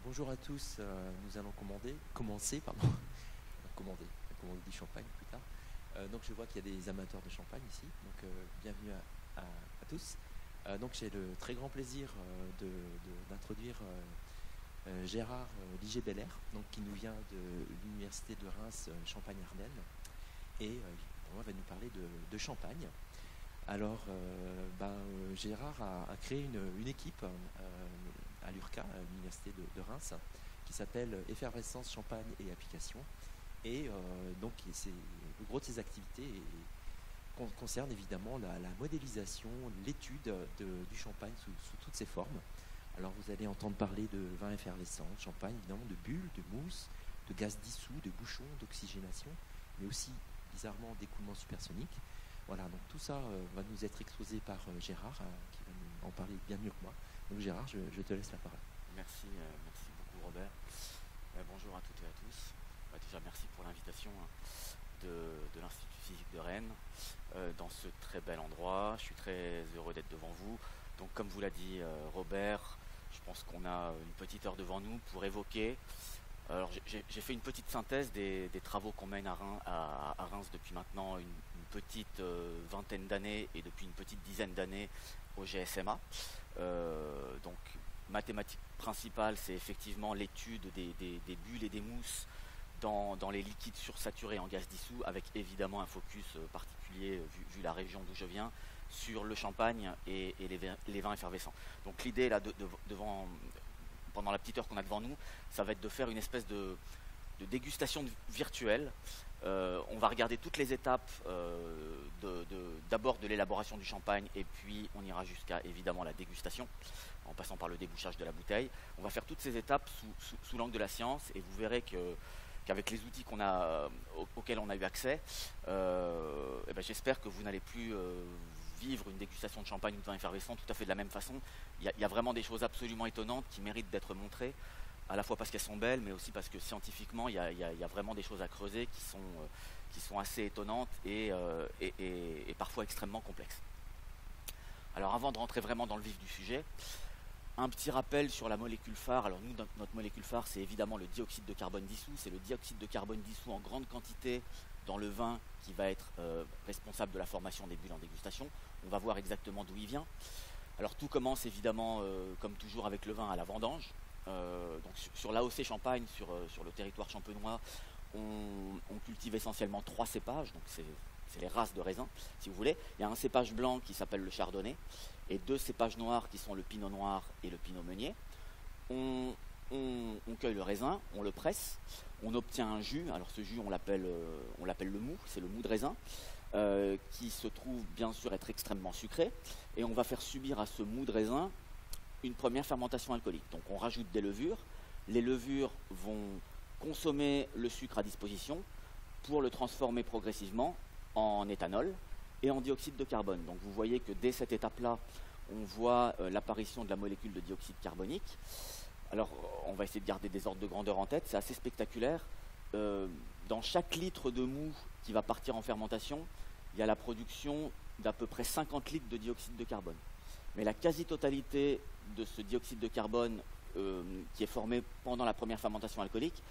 Bonjour à tous, nous allons commencer, commander du champagne plus tard. Donc je vois qu'il y a des amateurs de champagne ici, donc bienvenue à tous. Donc j'ai le très grand plaisir d'introduire Gérard Liger-Belair, donc qui nous vient de l'université de Reims Champagne-Ardenne, et va nous parler de champagne. Alors, Gérard a créé une équipe à l'URCA, à l'université de Reims, qui s'appelle Effervescence, Champagne et Application. Et donc, le gros de ses activités concerne évidemment la modélisation, l'étude du champagne sous toutes ses formes. Alors, vous allez entendre parler de vin effervescent, de champagne, évidemment, de bulles, de mousse, de gaz dissous, de bouchons, d'oxygénation, mais aussi, bizarrement, d'écoulement supersonique. Voilà, donc tout ça va nous être exposé par Gérard, qui va nous en parler bien mieux que moi. Donc Gérard, je te laisse la parole. Merci, merci beaucoup Robert. Bonjour à toutes et à tous. Déjà merci pour l'invitation de l'Institut physique de Rennes dans ce très bel endroit. Je suis très heureux d'être devant vous. Donc comme vous l'a dit Robert, je pense qu'on a une petite heure devant nous pour évoquer. Alors j'ai fait une petite synthèse des travaux qu'on mène à Reims depuis maintenant une petite vingtaine d'années et depuis une petite dizaine d'années au GSMA. Donc mathématique principale, c'est effectivement l'étude des bulles et des mousses dans les liquides sursaturés en gaz dissous, avec évidemment un focus particulier, vu la région d'où je viens, sur le champagne et les vins effervescents. Donc l'idée là pendant la petite heure qu'on a devant nous, ça va être de faire une espèce de dégustation virtuelle. On va regarder toutes les étapes d'abord de l'élaboration du champagne, et puis on ira jusqu'à évidemment la dégustation, en passant par le débouchage de la bouteille. On va faire toutes ces étapes sous l'angle de la science, et vous verrez qu'avec les outils auxquels on a eu accès, j'espère que vous n'allez plus vivre une dégustation de champagne ou de vin effervescent tout à fait de la même façon. Il y a vraiment des choses absolument étonnantes qui méritent d'être montrées, à la fois parce qu'elles sont belles, mais aussi parce que scientifiquement, il y a vraiment des choses à creuser qui sont assez étonnantes et parfois extrêmement complexes. Alors avant de rentrer vraiment dans le vif du sujet, un petit rappel sur la molécule phare. Alors nous, notre molécule phare, c'est évidemment le dioxyde de carbone dissous. C'est le dioxyde de carbone dissous en grande quantité dans le vin qui va être responsable de la formation des bulles en dégustation. On va voir exactement d'où il vient. Alors tout commence évidemment, comme toujours, avec le vin à la vendange. Donc sur l'AOC Champagne, sur le territoire champenois, on cultive essentiellement 3 cépages. Donc c'est les races de raisins, si vous voulez. Il y a un cépage blanc qui s'appelle le chardonnay, et 2 cépages noirs qui sont le pinot noir et le pinot meunier. On cueille le raisin, on le presse, on obtient un jus. Alors ce jus, on l'appelle le mou, c'est le mou de raisin, qui se trouve bien sûr être extrêmement sucré, et on va faire subir à ce mou de raisin une première fermentation alcoolique. Donc on rajoute des levures, les levures vont consommer le sucre à disposition pour le transformer progressivement en éthanol et en dioxyde de carbone. Donc vous voyez que dès cette étape-là, on voit l'apparition de la molécule de dioxyde carbonique. Alors on va essayer de garder des ordres de grandeur en tête, c'est assez spectaculaire. Dans chaque litre de mou qui va partir en fermentation, il y a la production d'à peu près 50 litres de dioxyde de carbone. Mais la quasi-totalité de ce dioxyde de carbone qui est formé pendant la première fermentation alcoolique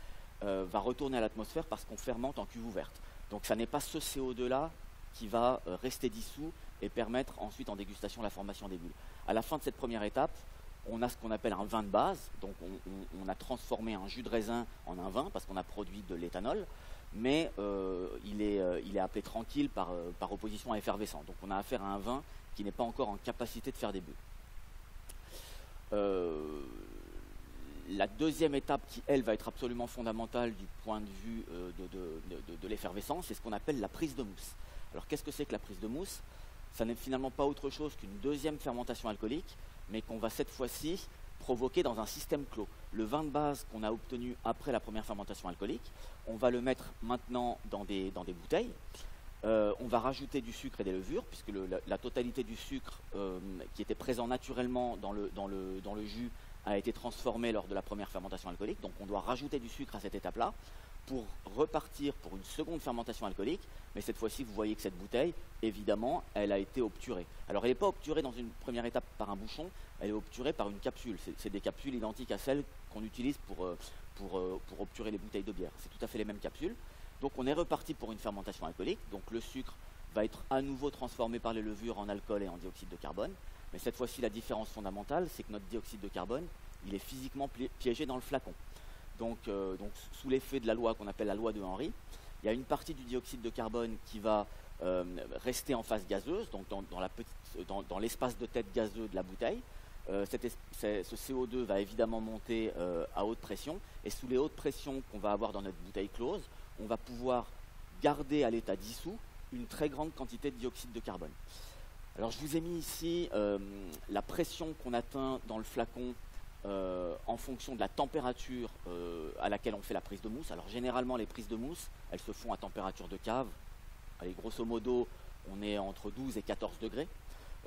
va retourner à l'atmosphère parce qu'on fermente en cuve ouverte. Donc ça n'est pas ce CO2-là qui va rester dissous et permettre ensuite en dégustation la formation des bulles. À la fin de cette première étape, on a ce qu'on appelle un vin de base. Donc on a transformé un jus de raisin en un vin parce qu'on a produit de l'éthanol, mais il est appelé tranquille par opposition à effervescent. Donc on a affaire à un vin qui n'est pas encore en capacité de faire des bulles. La deuxième étape qui, elle, va être absolument fondamentale du point de vue de l'effervescence, c'est ce qu'on appelle la prise de mousse. Alors qu'est-ce que c'est que la prise de mousse? Ça n'est finalement pas autre chose qu'une deuxième fermentation alcoolique, mais qu'on va cette fois-ci provoquer dans un système clos. Le vin de base qu'on a obtenu après la première fermentation alcoolique, on va le mettre maintenant dans des bouteilles. On va rajouter du sucre et des levures, puisque la totalité du sucre qui était présent naturellement dans le jus a été transformé lors de la première fermentation alcoolique. Donc on doit rajouter du sucre à cette étape-là. pour repartir pour une seconde fermentation alcoolique, mais cette fois-ci, vous voyez que cette bouteille, évidemment, elle a été obturée. Alors, elle n'est pas obturée dans une première étape par un bouchon, elle est obturée par une capsule. C'est des capsules identiques à celles qu'on utilise pour obturer les bouteilles de bière. C'est tout à fait les mêmes capsules. Donc, on est reparti pour une fermentation alcoolique. Donc, le sucre va être à nouveau transformé par les levures en alcool et en dioxyde de carbone. Mais cette fois-ci, la différence fondamentale, c'est que notre dioxyde de carbone, il est physiquement piégé dans le flacon. Donc, sous l'effet de la loi qu'on appelle la loi de Henry, il y a une partie du dioxyde de carbone qui va rester en phase gazeuse, donc dans l'espace de tête gazeux de la bouteille. Ce CO2 va évidemment monter à haute pression, et sous les hautes pressions qu'on va avoir dans notre bouteille close, on va pouvoir garder à l'état dissous une très grande quantité de dioxyde de carbone. Alors je vous ai mis ici la pression qu'on atteint dans le flacon en fonction de la température à laquelle on fait la prise de mousse. Alors généralement les prises de mousse, elles se font à température de cave. Allez, grosso modo, on est entre 12 et 14 degrés.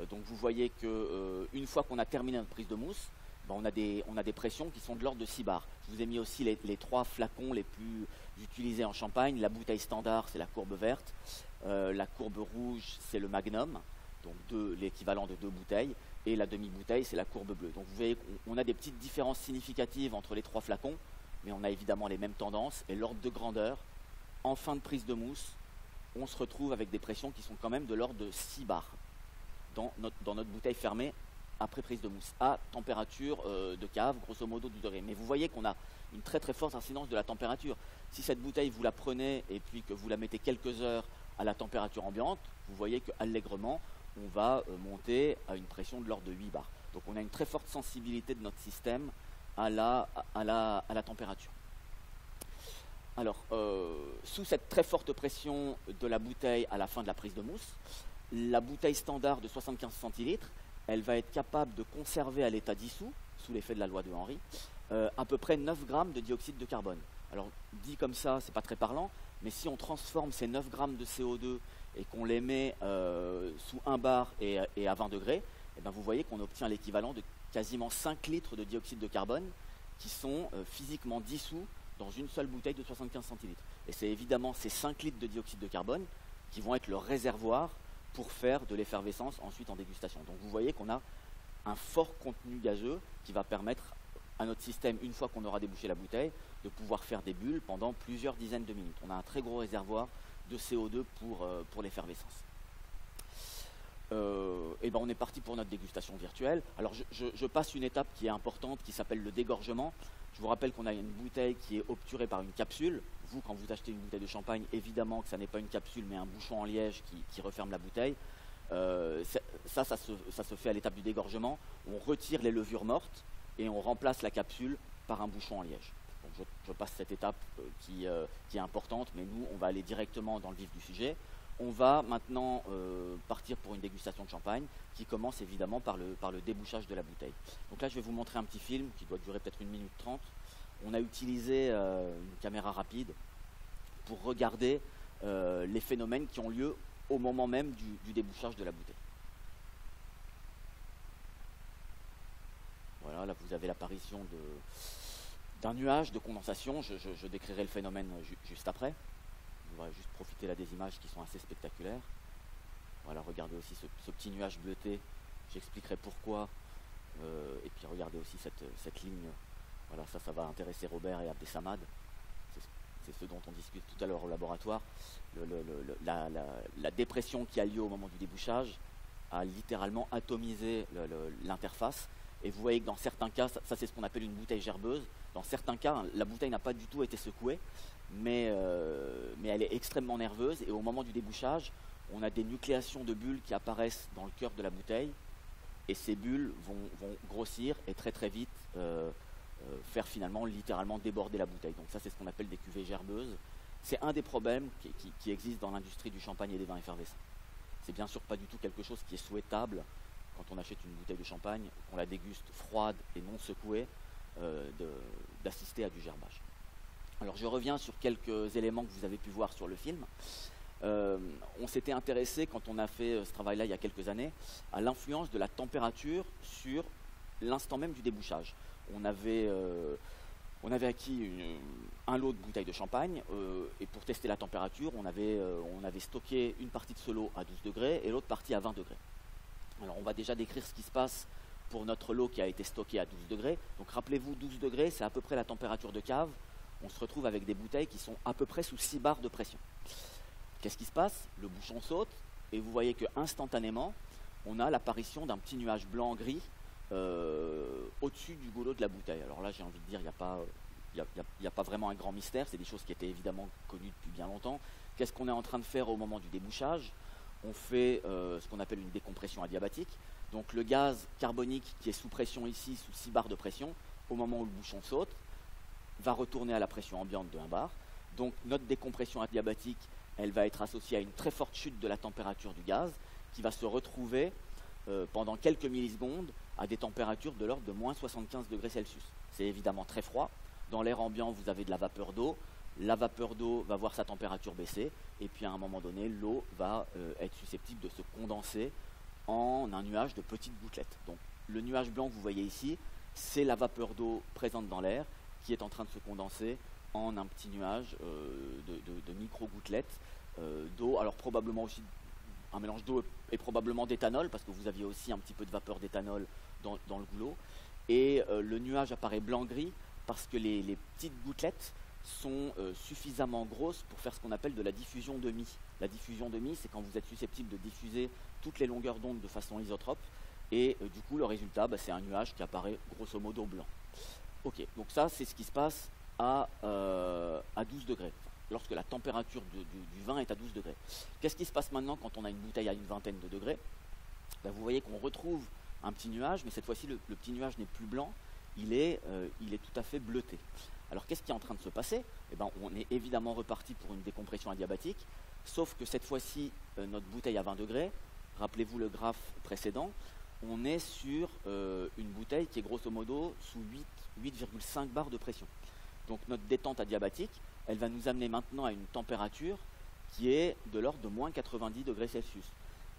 Donc vous voyez qu'une fois qu'on a terminé notre prise de mousse, on a des pressions qui sont de l'ordre de 6 bars. Je vous ai mis aussi les 3 flacons les plus utilisés en Champagne. La bouteille standard, c'est la courbe verte. La courbe rouge, c'est le magnum, donc l'équivalent de 2 bouteilles. Et la demi-bouteille, c'est la courbe bleue. Donc vous voyez qu'on a des petites différences significatives entre les 3 flacons, mais on a évidemment les mêmes tendances. Et l'ordre de grandeur, en fin de prise de mousse, on se retrouve avec des pressions qui sont quand même de l'ordre de 6 bars dans notre bouteille fermée après prise de mousse, à température de cave, grosso modo du degré. Mais vous voyez qu'on a une très très forte incidence de la température. Si cette bouteille, vous la prenez et puis que vous la mettez quelques heures à la température ambiante, vous voyez qu'allègrement, on va monter à une pression de l'ordre de 8 bars. Donc on a une très forte sensibilité de notre système à la température. Alors, sous cette très forte pression de la bouteille à la fin de la prise de mousse, la bouteille standard de 75 centilitres, elle va être capable de conserver à l'état dissous, sous l'effet de la loi de Henry, à peu près 9 grammes de dioxyde de carbone. Alors, dit comme ça, c'est pas très parlant, mais si on transforme ces 9 grammes de CO2 et qu'on les met sous 1 bar et à 20 degrés, et bien vous voyez qu'on obtient l'équivalent de quasiment 5 litres de dioxyde de carbone qui sont physiquement dissous dans une seule bouteille de 75 centilitres. Et c'est évidemment ces 5 litres de dioxyde de carbone qui vont être le réservoir pour faire de l'effervescence ensuite en dégustation. Donc vous voyez qu'on a un fort contenu gazeux qui va permettre à notre système, une fois qu'on aura débouché la bouteille, de pouvoir faire des bulles pendant plusieurs dizaines de minutes. On a un très gros réservoir de CO2 pour l'effervescence. Et ben on est parti pour notre dégustation virtuelle. Alors je passe une étape qui est importante, qui s'appelle le dégorgement. Je vous rappelle qu'on a une bouteille qui est obturée par une capsule. Vous, quand vous achetez une bouteille de champagne, évidemment que ça n'est pas une capsule, mais un bouchon en liège qui referme la bouteille. Ça se fait à l'étape du dégorgement. On retire les levures mortes et on remplace la capsule par un bouchon en liège. Donc je passe cette étape qui est importante, mais nous, on va aller directement dans le vif du sujet. On va maintenant partir pour une dégustation de champagne qui commence évidemment par le débouchage de la bouteille. Donc là, je vais vous montrer un petit film qui doit durer peut-être 1 minute 30. On a utilisé une caméra rapide pour regarder les phénomènes qui ont lieu au moment même du débouchage de la bouteille. Voilà, là vous avez l'apparition d'un nuage de condensation. Je décrirai le phénomène juste après. On va juste profiter là des images qui sont assez spectaculaires. Voilà, regardez aussi ce petit nuage bleuté. J'expliquerai pourquoi. Et puis regardez aussi cette ligne. Voilà, ça va intéresser Robert et Abdesamad. C'est ce dont on discute tout à l'heure au laboratoire. La dépression qui a lieu au moment du débouchage a littéralement atomisé l'interface. Et vous voyez que dans certains cas, ça c'est ce qu'on appelle une bouteille gerbeuse. Dans certains cas, la bouteille n'a pas du tout été secouée, mais elle est extrêmement nerveuse. Et au moment du débouchage, on a des nucléations de bulles qui apparaissent dans le cœur de la bouteille. Et ces bulles vont grossir et très très vite faire finalement littéralement déborder la bouteille. Donc ça c'est ce qu'on appelle des cuvées gerbeuses. C'est un des problèmes qui existent dans l'industrie du champagne et des vins effervescents. C'est bien sûr pas du tout quelque chose qui est souhaitable quand on achète une bouteille de champagne, qu'on la déguste froide et non secouée, d'assister à du gerbage. Alors je reviens sur quelques éléments que vous avez pu voir sur le film. On s'était intéressé, quand on a fait ce travail-là il y a quelques années, à l'influence de la température sur l'instant même du débouchage. On avait On avait acquis un lot de bouteilles de champagne et pour tester la température, on avait stocké une partie de ce lot à 12 degrés et l'autre partie à 20 degrés. Alors on va déjà décrire ce qui se passe pour notre lot qui a été stocké à 12 degrés. Donc rappelez-vous, 12 degrés, c'est à peu près la température de cave. On se retrouve avec des bouteilles qui sont à peu près sous 6 bars de pression. Qu'est-ce qui se passe? Le bouchon saute et vous voyez que instantanément, on a l'apparition d'un petit nuage blanc-gris au-dessus du goulot de la bouteille. Alors là, j'ai envie de dire, il n'y a pas vraiment un grand mystère, c'est des choses qui étaient évidemment connues depuis bien longtemps. Qu'est-ce qu'on est en train de faire au moment du débouchage? On fait ce qu'on appelle une décompression adiabatique. Donc le gaz carbonique qui est sous pression ici, sous 6 bars de pression, au moment où le bouchon saute, va retourner à la pression ambiante de 1 bar. Donc notre décompression adiabatique, elle va être associée à une très forte chute de la température du gaz, qui va se retrouver pendant quelques millisecondes à des températures de l'ordre de moins 75 degrés Celsius. C'est évidemment très froid. Dans l'air ambiant, vous avez de la vapeur d'eau. La vapeur d'eau va voir sa température baisser. Et puis à un moment donné, l'eau va être susceptible de se condenser en un nuage de petites gouttelettes. Donc le nuage blanc que vous voyez ici, c'est la vapeur d'eau présente dans l'air qui est en train de se condenser en un petit nuage de micro-gouttelettes d'eau. Alors probablement aussi un mélange d'eau et probablement d'éthanol, parce que vous aviez aussi un petit peu de vapeur d'éthanol dans le goulot. Et le nuage apparaît blanc-gris parce que les petites gouttelettes sont suffisamment grosses pour faire ce qu'on appelle de la diffusion de mie. La diffusion de mie, c'est quand vous êtes susceptible de diffuser toutes les longueurs d'onde de façon isotrope. Et du coup, le résultat, c'est un nuage qui apparaît grosso modo blanc. Ok, donc ça, c'est ce qui se passe à 12 degrés, lorsque la température du vin est à 12 degrés. Qu'est-ce qui se passe maintenant quand on a une bouteille à une vingtaine de degrés? Vous voyez qu'on retrouve un petit nuage, mais cette fois-ci, le petit nuage n'est plus blanc, il est tout à fait bleuté. Alors qu'est-ce qui est en train de se passer? On est évidemment reparti pour une décompression adiabatique, sauf que cette fois-ci, notre bouteille à 20 degrés, rappelez-vous le graphe précédent, on est sur une bouteille qui est grosso modo sous 8,5 bars de pression. Donc notre détente adiabatique, elle va nous amener maintenant à une température qui est de l'ordre de moins 90 degrés Celsius.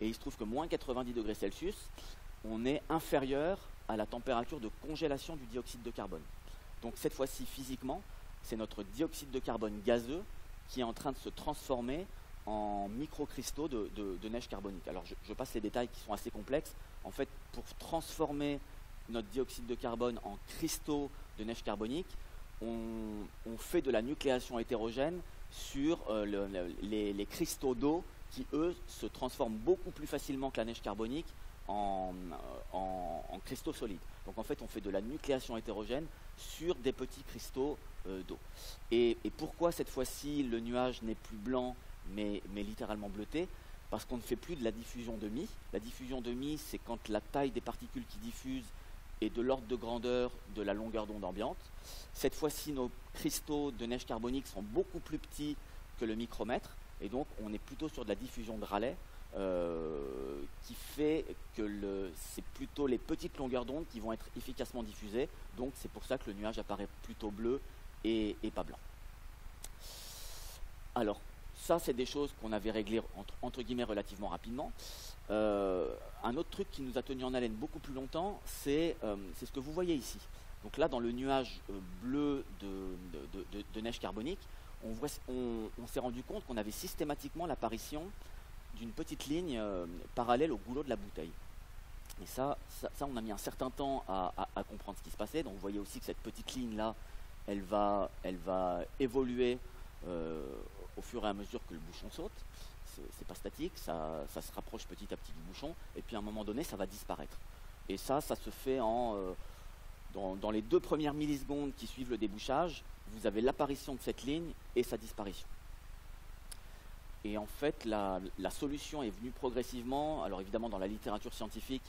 Et il se trouve que moins 90 degrés Celsius, on est inférieur à la température de congélation du dioxyde de carbone. Donc cette fois-ci, physiquement, c'est notre dioxyde de carbone gazeux qui est en train de se transformer en microcristaux de neige carbonique. Alors je passe les détails qui sont assez complexes. En fait, pour transformer notre dioxyde de carbone en cristaux de neige carbonique, on fait de la nucléation hétérogène sur les cristaux d'eau qui, eux, se transforment beaucoup plus facilement que la neige carbonique en cristaux solides. Donc en fait, on fait de la nucléation hétérogène sur des petits cristaux d'eau. Et pourquoi cette fois-ci le nuage n'est plus blanc mais littéralement bleuté? Parce qu'on ne fait plus de la diffusion de mie. La diffusion de mie, c'est quand la taille des particules qui diffusent est de l'ordre de grandeur de la longueur d'onde ambiante. Cette fois-ci, nos cristaux de neige carbonique sont beaucoup plus petits que le micromètre, et donc on est plutôt sur de la diffusion de Rayleigh, qui fait que c'est plutôt les petites longueurs d'onde qui vont être efficacement diffusées, donc c'est pour ça que le nuage apparaît plutôt bleu et pas blanc. Alors, ça, c'est des choses qu'on avait réglées entre guillemets relativement rapidement. Un autre truc qui nous a tenu en haleine beaucoup plus longtemps, c'est ce que vous voyez ici. Donc là, dans le nuage bleu de neige carbonique, on s'est rendu compte qu'on avait systématiquement l'apparition d'une petite ligne parallèle au goulot de la bouteille. Et ça, on a mis un certain temps à comprendre ce qui se passait. Donc vous voyez aussi que cette petite ligne-là, elle va évoluer au fur et à mesure que le bouchon saute. C'est pas statique, ça se rapproche petit à petit du bouchon, et puis à un moment donné, ça va disparaître. Et ça se fait dans les 2 premières millisecondes qui suivent le débouchage, vous avez l'apparition de cette ligne et sa disparition. Et en fait, la solution est venue progressivement. Alors évidemment, dans la littérature scientifique,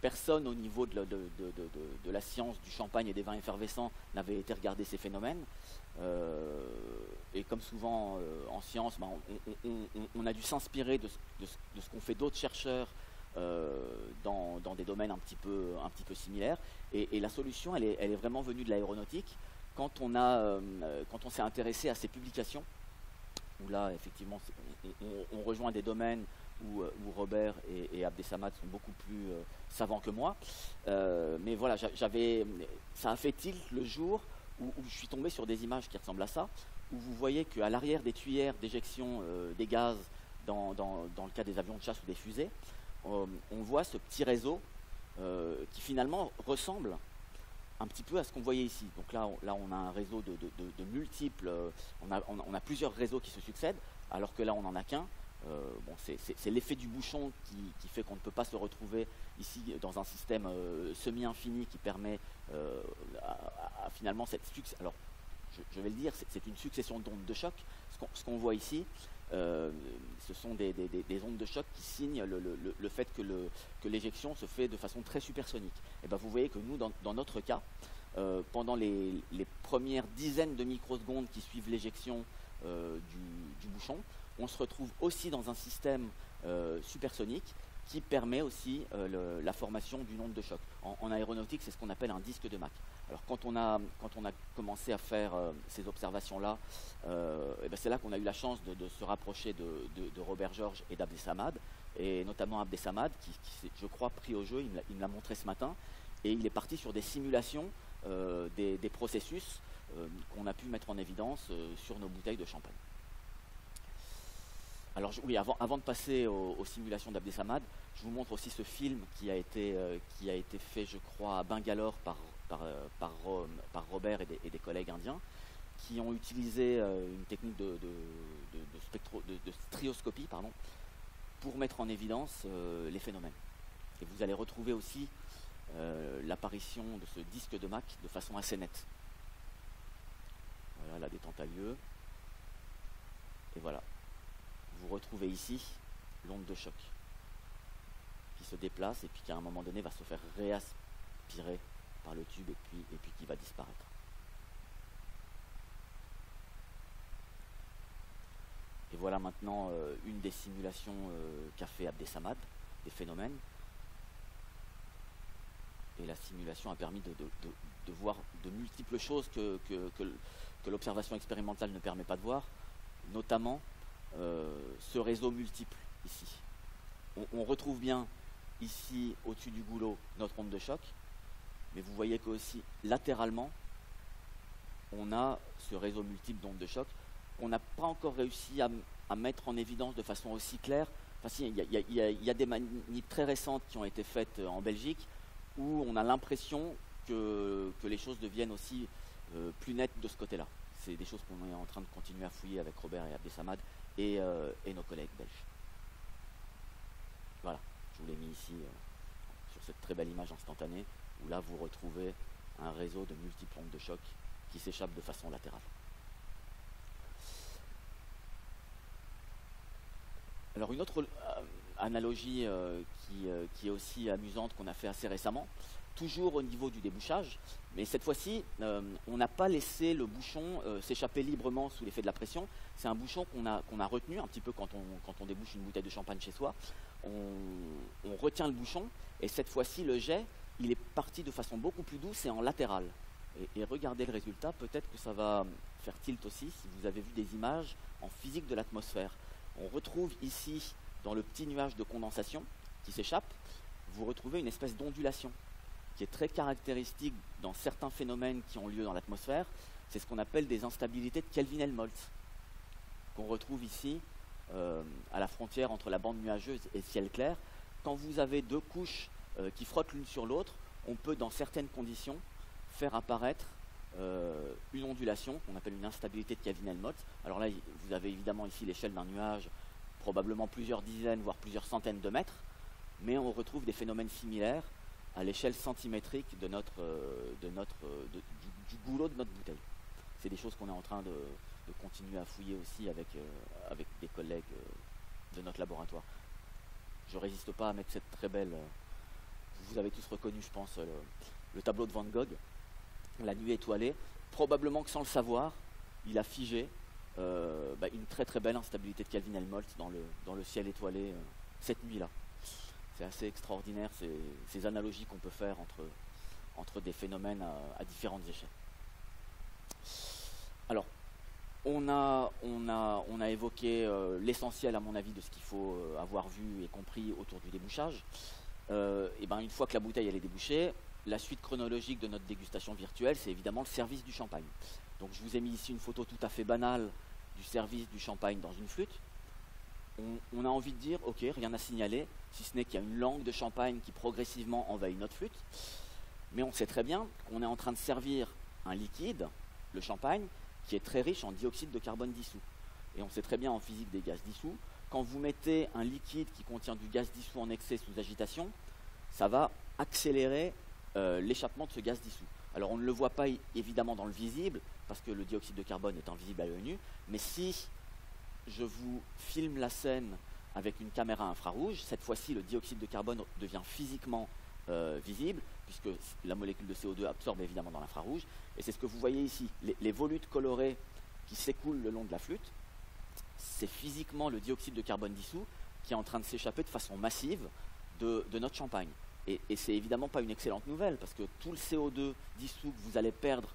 personne au niveau de la science du champagne et des vins effervescents n'avait été regarder ces phénomènes. Et comme souvent en science, on a dû s'inspirer de ce qu'ont fait d'autres chercheurs dans des domaines un petit peu similaires. Et la solution, elle est vraiment venue de l'aéronautique. Quand on s'est intéressé à ces publications, où là, effectivement, on rejoint des domaines où Robert et Abdesamad sont beaucoup plus savants que moi. Mais voilà, ça a fait tilt le jour où je suis tombé sur des images qui ressemblent à ça, où vous voyez qu'à l'arrière des tuyères d'éjection des gaz dans le cas des avions de chasse ou des fusées, on voit ce petit réseau qui finalement ressemble un petit peu à ce qu'on voyait ici. Donc là, on a un réseau de multiples, on a plusieurs réseaux qui se succèdent, alors que là, on n'en a qu'un. Bon, c'est l'effet du bouchon qui fait qu'on ne peut pas se retrouver ici dans un système semi-infini qui permet finalement cette succession. Alors, je vais le dire, c'est une succession d'ondes de choc. Ce qu'on voit ici, ce sont des ondes de choc qui signent le fait que l'éjection se fait de façon très supersonique. Et ben vous voyez que nous, dans notre cas, pendant les premières dizaines de microsecondes qui suivent l'éjection du bouchon, on se retrouve aussi dans un système supersonique qui permet aussi la formation d'une onde de choc. En aéronautique, c'est ce qu'on appelle un disque de Mach. Alors quand on a commencé à faire ces observations-là, ben c'est là qu'on a eu la chance de se rapprocher de Robert George et d'Abdesamad, et notamment Abdesamad, qui s'est, je crois, pris au jeu, il me l'a montré ce matin, et il est parti sur des simulations des processus qu'on a pu mettre en évidence sur nos bouteilles de champagne. Alors oui, avant de passer aux simulations d'Abdesamad, je vous montre aussi ce film qui a été fait, je crois, à Bangalore par Robert et des collègues indiens, qui ont utilisé une technique de strioscopie, pour mettre en évidence les phénomènes. Et vous allez retrouver aussi l'apparition de ce disque de Mach de façon assez nette. Voilà la détente a lieu. Et voilà. Vous retrouvez ici l'onde de choc qui se déplace et puis qui à un moment donné va se faire réaspirer par le tube et puis qui va disparaître. Et voilà maintenant une des simulations qu'a fait Abdesamad des phénomènes. Et la simulation a permis de voir de multiples choses que l'observation expérimentale ne permet pas de voir, notamment ce réseau multiple ici. On retrouve bien ici au-dessus du goulot notre onde de choc, mais vous voyez qu'aussi latéralement on a ce réseau multiple d'ondes de choc qu'on n'a pas encore réussi à mettre en évidence de façon aussi claire. Enfin, si, il y a des manips très récentes qui ont été faites en Belgique où on a l'impression que les choses deviennent aussi plus nettes de ce côté-là. C'est des choses qu'on est en train de continuer à fouiller avec Robert et Abdesamad et nos collègues belges. Voilà, je vous l'ai mis ici sur cette très belle image instantanée où là vous retrouvez un réseau de multiples ondes de choc qui s'échappent de façon latérale. Alors une autre analogie qui est aussi amusante qu'on a fait assez récemment, toujours au niveau du débouchage, mais cette fois-ci, on n'a pas laissé le bouchon s'échapper librement sous l'effet de la pression. C'est un bouchon qu'on a retenu un petit peu quand on débouche une bouteille de champagne chez soi. On retient le bouchon, et cette fois-ci, le jet, il est parti de façon beaucoup plus douce et en latéral. Et regardez le résultat, peut-être que ça va faire tilt aussi, si vous avez vu des images en physique de l'atmosphère. On retrouve ici, dans le petit nuage de condensation qui s'échappe, vous retrouvez une espèce d'ondulation qui est très caractéristique dans certains phénomènes qui ont lieu dans l'atmosphère. C'est ce qu'on appelle des instabilités de Kelvin-Helmholtz, qu'on retrouve ici à la frontière entre la bande nuageuse et le ciel clair. Quand vous avez deux couches qui frottent l'une sur l'autre, on peut, dans certaines conditions, faire apparaître une ondulation qu'on appelle une instabilité de Kelvin-Helmholtz. Alors là, vous avez évidemment ici l'échelle d'un nuage, probablement plusieurs dizaines, voire plusieurs centaines de mètres, mais on retrouve des phénomènes similaires à l'échelle centimétrique du goulot de notre bouteille. C'est des choses qu'on est en train de continuer à fouiller aussi avec des collègues de notre laboratoire. Je ne résiste pas à mettre cette très belle... vous avez tous reconnu, je pense, le tableau de Van Gogh, La nuit étoilée. Probablement que sans le savoir, il a figé une très très belle instabilité de Kelvin-Helmholtz dans le ciel étoilé cette nuit-là. C'est assez extraordinaire ces analogies qu'on peut faire entre des phénomènes à différentes échelles. Alors, On a évoqué l'essentiel, à mon avis, de ce qu'il faut avoir vu et compris autour du débouchage. Et ben, une fois que la bouteille elle est débouchée, la suite chronologique de notre dégustation virtuelle, c'est évidemment le service du champagne. Donc je vous ai mis ici une photo tout à fait banale du service du champagne dans une flûte. On a envie de dire, ok, rien à signaler, si ce n'est qu'il y a une langue de champagne qui progressivement envahit notre flûte. Mais on sait très bien qu'on est en train de servir un liquide, le champagne, qui est très riche en dioxyde de carbone dissous. Et on sait très bien en physique des gaz dissous, quand vous mettez un liquide qui contient du gaz dissous en excès sous agitation, ça va accélérer l'échappement de ce gaz dissous. Alors on ne le voit pas évidemment dans le visible, parce que le dioxyde de carbone est invisible à l'œil nu, mais si je vous filme la scène avec une caméra infrarouge, cette fois-ci le dioxyde de carbone devient physiquement visible, puisque la molécule de CO2 absorbe évidemment dans l'infrarouge, et c'est ce que vous voyez ici, les volutes colorées qui s'écoulent le long de la flûte, c'est physiquement le dioxyde de carbone dissous qui est en train de s'échapper de façon massive de notre champagne. Et c'est évidemment pas une excellente nouvelle, parce que tout le CO2 dissous que vous allez perdre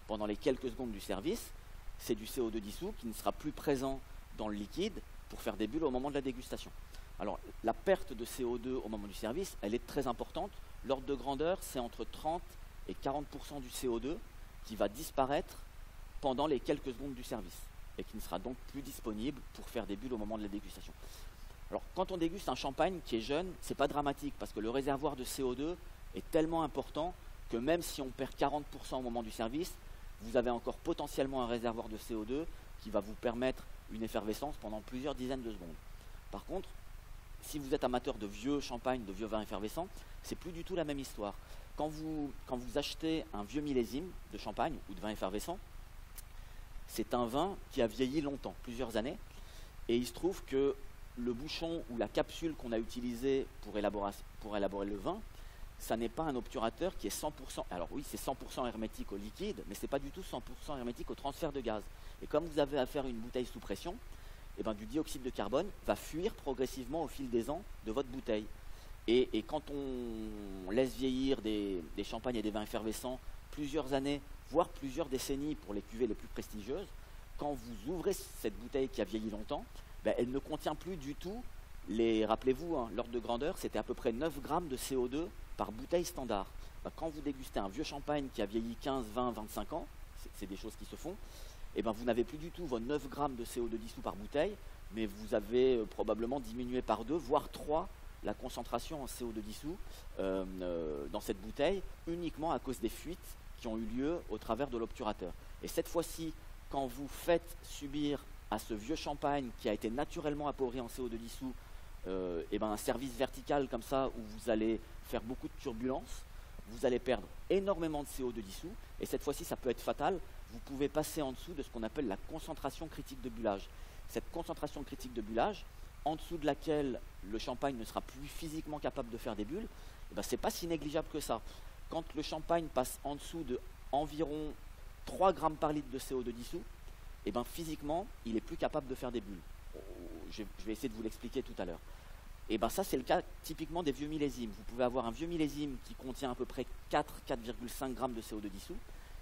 pendant les quelques secondes du service, c'est du CO2 dissous qui ne sera plus présent dans le liquide pour faire des bulles au moment de la dégustation. Alors la perte de CO2 au moment du service, elle est très importante. L'ordre de grandeur, c'est entre 30 et 40% du CO2 qui va disparaître pendant les quelques secondes du service et qui ne sera donc plus disponible pour faire des bulles au moment de la dégustation. Alors quand on déguste un champagne qui est jeune, c'est pas dramatique parce que le réservoir de CO2 est tellement important que même si on perd 40% au moment du service, vous avez encore potentiellement un réservoir de CO2 qui va vous permettre une effervescence pendant plusieurs dizaines de secondes. Par contre, si vous êtes amateur de vieux champagne, de vieux vins effervescents, c'est plus du tout la même histoire. Quand vous achetez un vieux millésime de champagne ou de vin effervescent, c'est un vin qui a vieilli longtemps, plusieurs années, et il se trouve que le bouchon ou la capsule qu'on a utilisé pour élaborer le vin, ça n'est pas un obturateur qui est 100%, alors oui, c'est 100% hermétique au liquide, mais ce n'est pas du tout 100% hermétique au transfert de gaz. Et comme vous avez affaire à une bouteille sous pression, eh ben, du dioxyde de carbone va fuir progressivement au fil des ans de votre bouteille. Et quand on laisse vieillir des champagnes et des vins effervescents plusieurs années, voire plusieurs décennies pour les cuvées les plus prestigieuses, quand vous ouvrez cette bouteille qui a vieilli longtemps, ben, elle ne contient plus du tout, rappelez-vous, hein, l'ordre de grandeur, c'était à peu près 9 grammes de CO2 par bouteille standard. Ben, quand vous dégustez un vieux champagne qui a vieilli 15, 20, 25 ans, c'est des choses qui se font, et ben, vous n'avez plus du tout vos 9 grammes de CO2 dissous par bouteille, mais vous avez probablement diminué par 2, voire 3 la concentration en CO2 dissous dans cette bouteille, uniquement à cause des fuites qui ont eu lieu au travers de l'obturateur. Et cette fois-ci, quand vous faites subir à ce vieux champagne qui a été naturellement appauvri en CO2 dissous, et ben un service vertical comme ça où vous allez faire beaucoup de turbulences, vous allez perdre énormément de CO2 dissous, et cette fois-ci ça peut être fatal, vous pouvez passer en dessous de ce qu'on appelle la concentration critique de bullage. Cette concentration critique de bullage, en dessous de laquelle le champagne ne sera plus physiquement capable de faire des bulles, et ben c'est pas si négligeable que ça. Quand le champagne passe en dessous de environ 3 grammes par litre de CO2 dissous, et ben physiquement, il est plus capable de faire des bulles. Je vais essayer de vous l'expliquer tout à l'heure. Et ben ça, c'est le cas typiquement des vieux millésimes. Vous pouvez avoir un vieux millésime qui contient à peu près 4,5 grammes de CO2 dissous.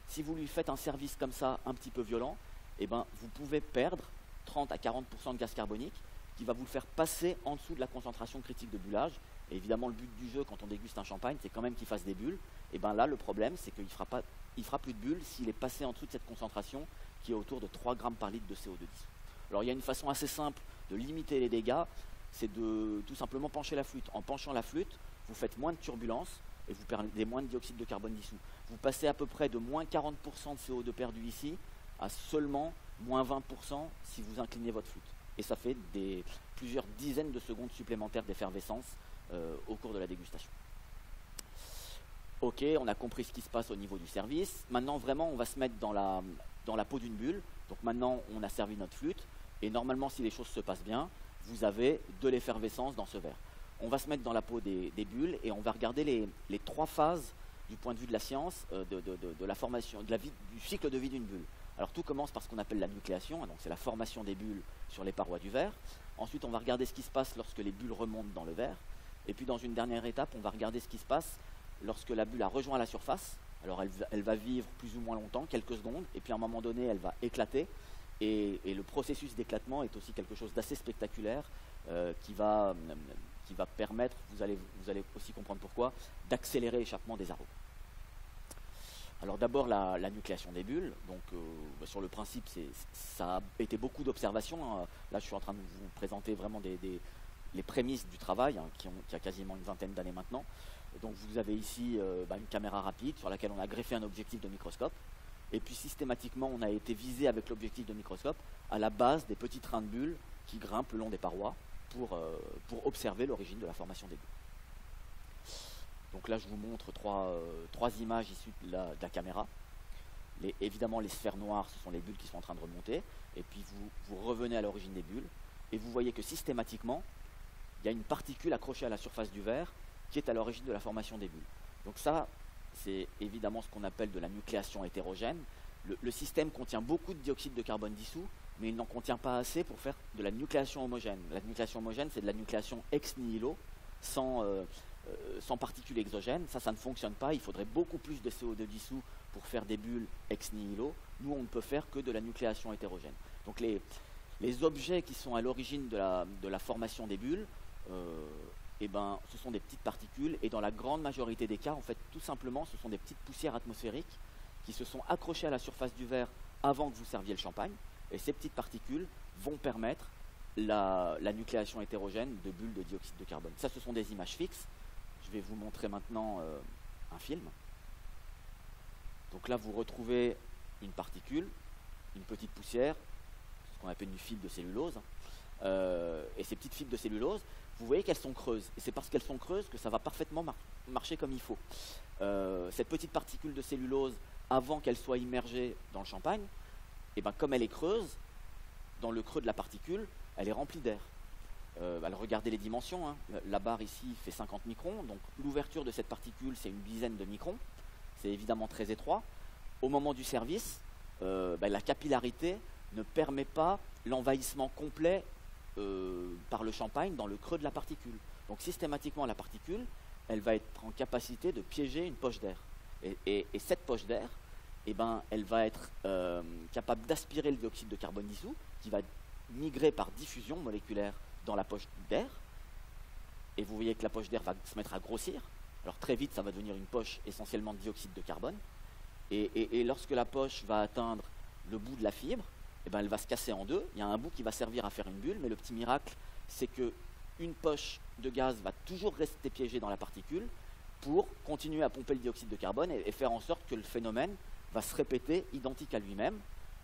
Si vous lui faites un service comme ça, un petit peu violent, et ben vous pouvez perdre 30 à 40% de gaz carbonique qui va vous le faire passer en dessous de la concentration critique de bullage. Et évidemment, le but du jeu, quand on déguste un champagne, c'est quand même qu'il fasse des bulles. Et bien là, le problème, c'est qu'il ne fera plus de bulles s'il est passé en dessous de cette concentration qui est autour de 3 grammes par litre de CO2 dissous. Alors il y a une façon assez simple de limiter les dégâts, c'est de tout simplement pencher la flûte. En penchant la flûte, vous faites moins de turbulences et vous perdez moins de dioxyde de carbone dissous. Vous passez à peu près de moins 40% de CO2 perdu ici à seulement moins 20% si vous inclinez votre flûte. Et ça fait plusieurs dizaines de secondes supplémentaires d'effervescence au cours de la dégustation. Ok, on a compris ce qui se passe au niveau du service. Maintenant, vraiment, on va se mettre dans la peau d'une bulle. Donc maintenant, on a servi notre flûte. Et normalement, si les choses se passent bien, vous avez de l'effervescence dans ce verre. On va se mettre dans la peau des bulles et on va regarder les 3 phases du point de vue de la science, de la formation, du cycle de vie d'une bulle. Alors tout commence par ce qu'on appelle la nucléation, donc c'est la formation des bulles sur les parois du verre. Ensuite, on va regarder ce qui se passe lorsque les bulles remontent dans le verre. Et puis dans une dernière étape, on va regarder ce qui se passe lorsque la bulle a rejoint la surface. Alors elle va vivre plus ou moins longtemps, quelques secondes, et puis à un moment donné, elle va éclater. Et le processus d'éclatement est aussi quelque chose d'assez spectaculaire qui va permettre, vous allez aussi comprendre pourquoi, d'accélérer l'échappement des arômes. Alors d'abord la nucléation des bulles. Donc sur le principe, ça a été beaucoup d'observations. Hein. Là, je suis en train de vous présenter vraiment les prémices du travail, hein, qui a quasiment une vingtaine d'années maintenant. Donc vous avez ici une caméra rapide sur laquelle on a greffé un objectif de microscope. Et puis systématiquement, on a été visé avec l'objectif de microscope à la base des petits trains de bulles qui grimpent le long des parois pour observer l'origine de la formation des bulles. Donc là, je vous montre trois images issues de la caméra. Évidemment, les sphères noires, ce sont les bulles qui sont en train de remonter. Et puis vous revenez à l'origine des bulles. Et vous voyez que systématiquement, il y a une particule accrochée à la surface du verre qui est à l'origine de la formation des bulles. Donc ça, c'est évidemment ce qu'on appelle de la nucléation hétérogène. Le système contient beaucoup de dioxyde de carbone dissous, mais il n'en contient pas assez pour faire de la nucléation homogène. La nucléation homogène, c'est de la nucléation ex nihilo, sans particules exogènes. Ça ne fonctionne pas. Il faudrait beaucoup plus de CO2 dissous pour faire des bulles ex nihilo. Nous, on ne peut faire que de la nucléation hétérogène. Donc les objets qui sont à l'origine de la formation des bulles, ce sont des petites particules, et dans la grande majorité des cas, en fait, tout simplement, ce sont des petites poussières atmosphériques qui se sont accrochées à la surface du verre avant que vous serviez le champagne, et ces petites particules vont permettre la nucléation hétérogène de bulles de dioxyde de carbone. Ça, ce sont des images fixes. Je vais vous montrer maintenant un film. Donc là, vous retrouvez une particule, une petite poussière, ce qu'on appelle une fibre de cellulose, et ces petites fibres de cellulose, vous voyez qu'elles sont creuses. Et c'est parce qu'elles sont creuses que ça va parfaitement marcher comme il faut. Cette petite particule de cellulose, avant qu'elle soit immergée dans le champagne, comme elle est creuse, dans le creux de la particule, elle est remplie d'air. Alors regardez les dimensions. Hein. La barre ici fait 50 microns. Donc l'ouverture de cette particule, c'est une dizaine de microns. C'est évidemment très étroit. Au moment du service, la capillarité ne permet pas l'envahissement complet par le champagne dans le creux de la particule. Donc systématiquement, la particule, elle va être en capacité de piéger une poche d'air. Et cette poche d'air, elle va être capable d'aspirer le dioxyde de carbone dissous, qui va migrer par diffusion moléculaire dans la poche d'air. Et vous voyez que la poche d'air va se mettre à grossir. Alors très vite, ça va devenir une poche essentiellement de dioxyde de carbone. Et lorsque la poche va atteindre le bout de la fibre, elle va se casser en deux. Il y a un bout qui va servir à faire une bulle, mais le petit miracle, c'est qu'une poche de gaz va toujours rester piégée dans la particule pour continuer à pomper le dioxyde de carbone et faire en sorte que le phénomène va se répéter identique à lui-même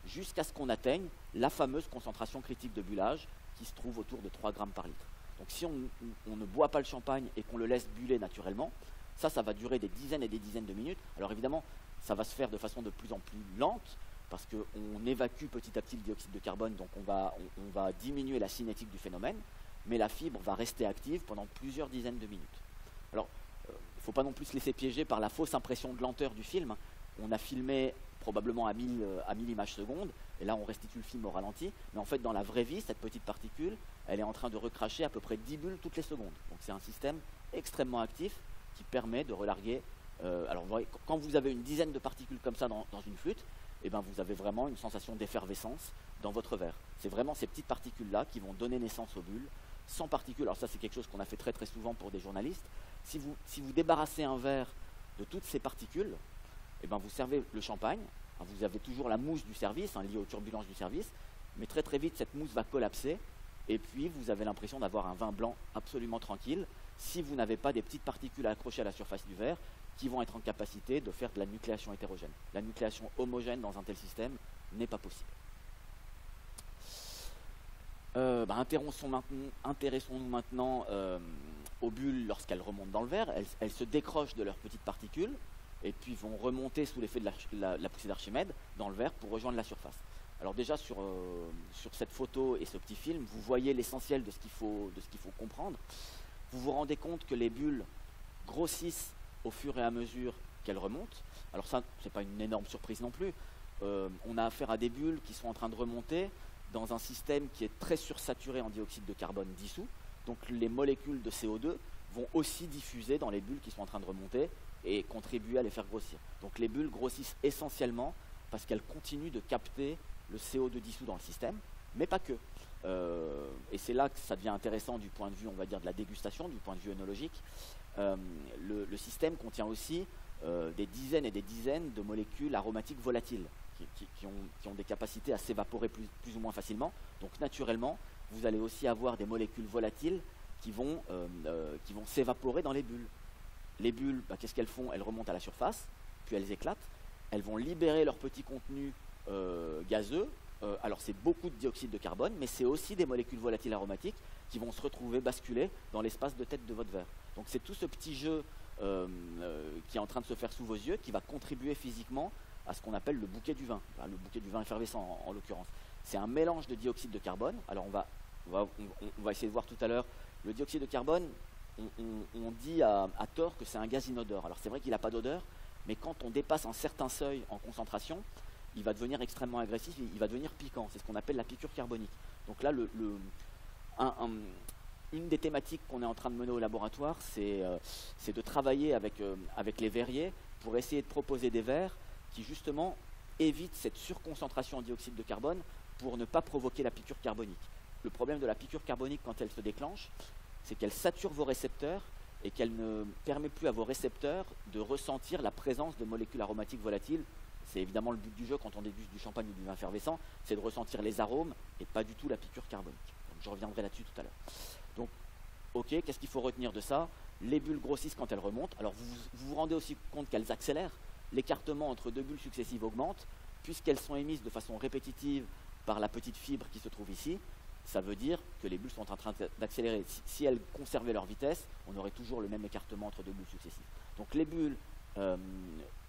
jusqu'à ce qu'on atteigne la fameuse concentration critique de bullage qui se trouve autour de 3 grammes par litre. Donc si on ne boit pas le champagne et qu'on le laisse buller naturellement, ça va durer des dizaines et des dizaines de minutes. Alors évidemment, ça va se faire de façon de plus en plus lente, parce qu'on évacue petit à petit le dioxyde de carbone, donc on va diminuer la cinétique du phénomène, mais la fibre va rester active pendant plusieurs dizaines de minutes. Alors, il ne faut pas non plus se laisser piéger par la fausse impression de lenteur du film. On a filmé probablement à 1000 images secondes, et là on restitue le film au ralenti, mais en fait dans la vraie vie, cette petite particule, elle est en train de recracher à peu près 10 bulles toutes les secondes. Donc c'est un système extrêmement actif qui permet de relarguer. Alors vous voyez, quand vous avez une dizaine de particules comme ça dans une flûte, vous avez vraiment une sensation d'effervescence dans votre verre. C'est vraiment ces petites particules-là qui vont donner naissance aux bulles. Sans particules, alors ça c'est quelque chose qu'on a fait très très souvent pour des journalistes. Si vous débarrassez un verre de toutes ces particules, vous servez le champagne. Alors, vous avez toujours la mousse du service, liée aux turbulences du service, mais très très vite cette mousse va collapser, et puis vous avez l'impression d'avoir un vin blanc absolument tranquille, si vous n'avez pas des petites particules accrochées à la surface du verre, qui vont être en capacité de faire de la nucléation hétérogène. La nucléation homogène dans un tel système n'est pas possible. Intéressons-nous maintenant aux bulles lorsqu'elles remontent dans le verre. Elles se décrochent de leurs petites particules et puis vont remonter sous l'effet de la poussée d'Archimède dans le verre pour rejoindre la surface. Alors déjà sur cette photo et ce petit film, vous voyez l'essentiel de ce qu'il faut comprendre. Vous vous rendez compte que les bulles grossissent au fur et à mesure qu'elles remontent. Alors ça, c'est pas une énorme surprise non plus. On a affaire à des bulles qui sont en train de remonter dans un système qui est très sursaturé en dioxyde de carbone dissous. Donc les molécules de CO2 vont aussi diffuser dans les bulles qui sont en train de remonter et contribuer à les faire grossir. Donc les bulles grossissent essentiellement parce qu'elles continuent de capter le CO2 dissous dans le système, mais pas que. Et c'est là que ça devient intéressant du point de vue, on va dire, de la dégustation, du point de vue œnologique. Le système contient aussi des dizaines et des dizaines de molécules aromatiques volatiles qui ont des capacités à s'évaporer plus ou moins facilement. Donc naturellement, vous allez aussi avoir des molécules volatiles qui vont s'évaporer dans les bulles. Les bulles, qu'est-ce qu'elles font? Elles remontent à la surface, puis elles éclatent. Elles vont libérer leur petit contenu gazeux. Alors c'est beaucoup de dioxyde de carbone, mais c'est aussi des molécules volatiles aromatiques qui vont se retrouver basculer dans l'espace de tête de votre verre. Donc c'est tout ce petit jeu qui est en train de se faire sous vos yeux qui va contribuer physiquement à ce qu'on appelle le bouquet du vin, le bouquet du vin effervescent en l'occurrence. C'est un mélange de dioxyde de carbone. Alors on va essayer de voir tout à l'heure. Le dioxyde de carbone, on dit à tort que c'est un gaz inodore. Alors c'est vrai qu'il n'a pas d'odeur, mais quand on dépasse un certain seuil en concentration, il va devenir extrêmement agressif, il va devenir piquant. C'est ce qu'on appelle la piqûre carbonique. Donc là, une des thématiques qu'on est en train de mener au laboratoire, c'est de travailler avec les verriers pour essayer de proposer des verres qui justement évitent cette surconcentration en dioxyde de carbone pour ne pas provoquer la piqûre carbonique. Le problème de la piqûre carbonique quand elle se déclenche, c'est qu'elle sature vos récepteurs et qu'elle ne permet plus à vos récepteurs de ressentir la présence de molécules aromatiques volatiles. C'est évidemment le but du jeu quand on déguste du champagne ou du vin effervescent, c'est de ressentir les arômes et pas du tout la piqûre carbonique. Donc je reviendrai là-dessus tout à l'heure. Donc, ok, qu'est-ce qu'il faut retenir de ça? Les bulles grossissent quand elles remontent. Alors vous vous rendez aussi compte qu'elles accélèrent. L'écartement entre deux bulles successives augmente, puisqu'elles sont émises de façon répétitive par la petite fibre qui se trouve ici. Ça veut dire que les bulles sont en train d'accélérer. Si elles conservaient leur vitesse, on aurait toujours le même écartement entre deux bulles successives. Donc les bulles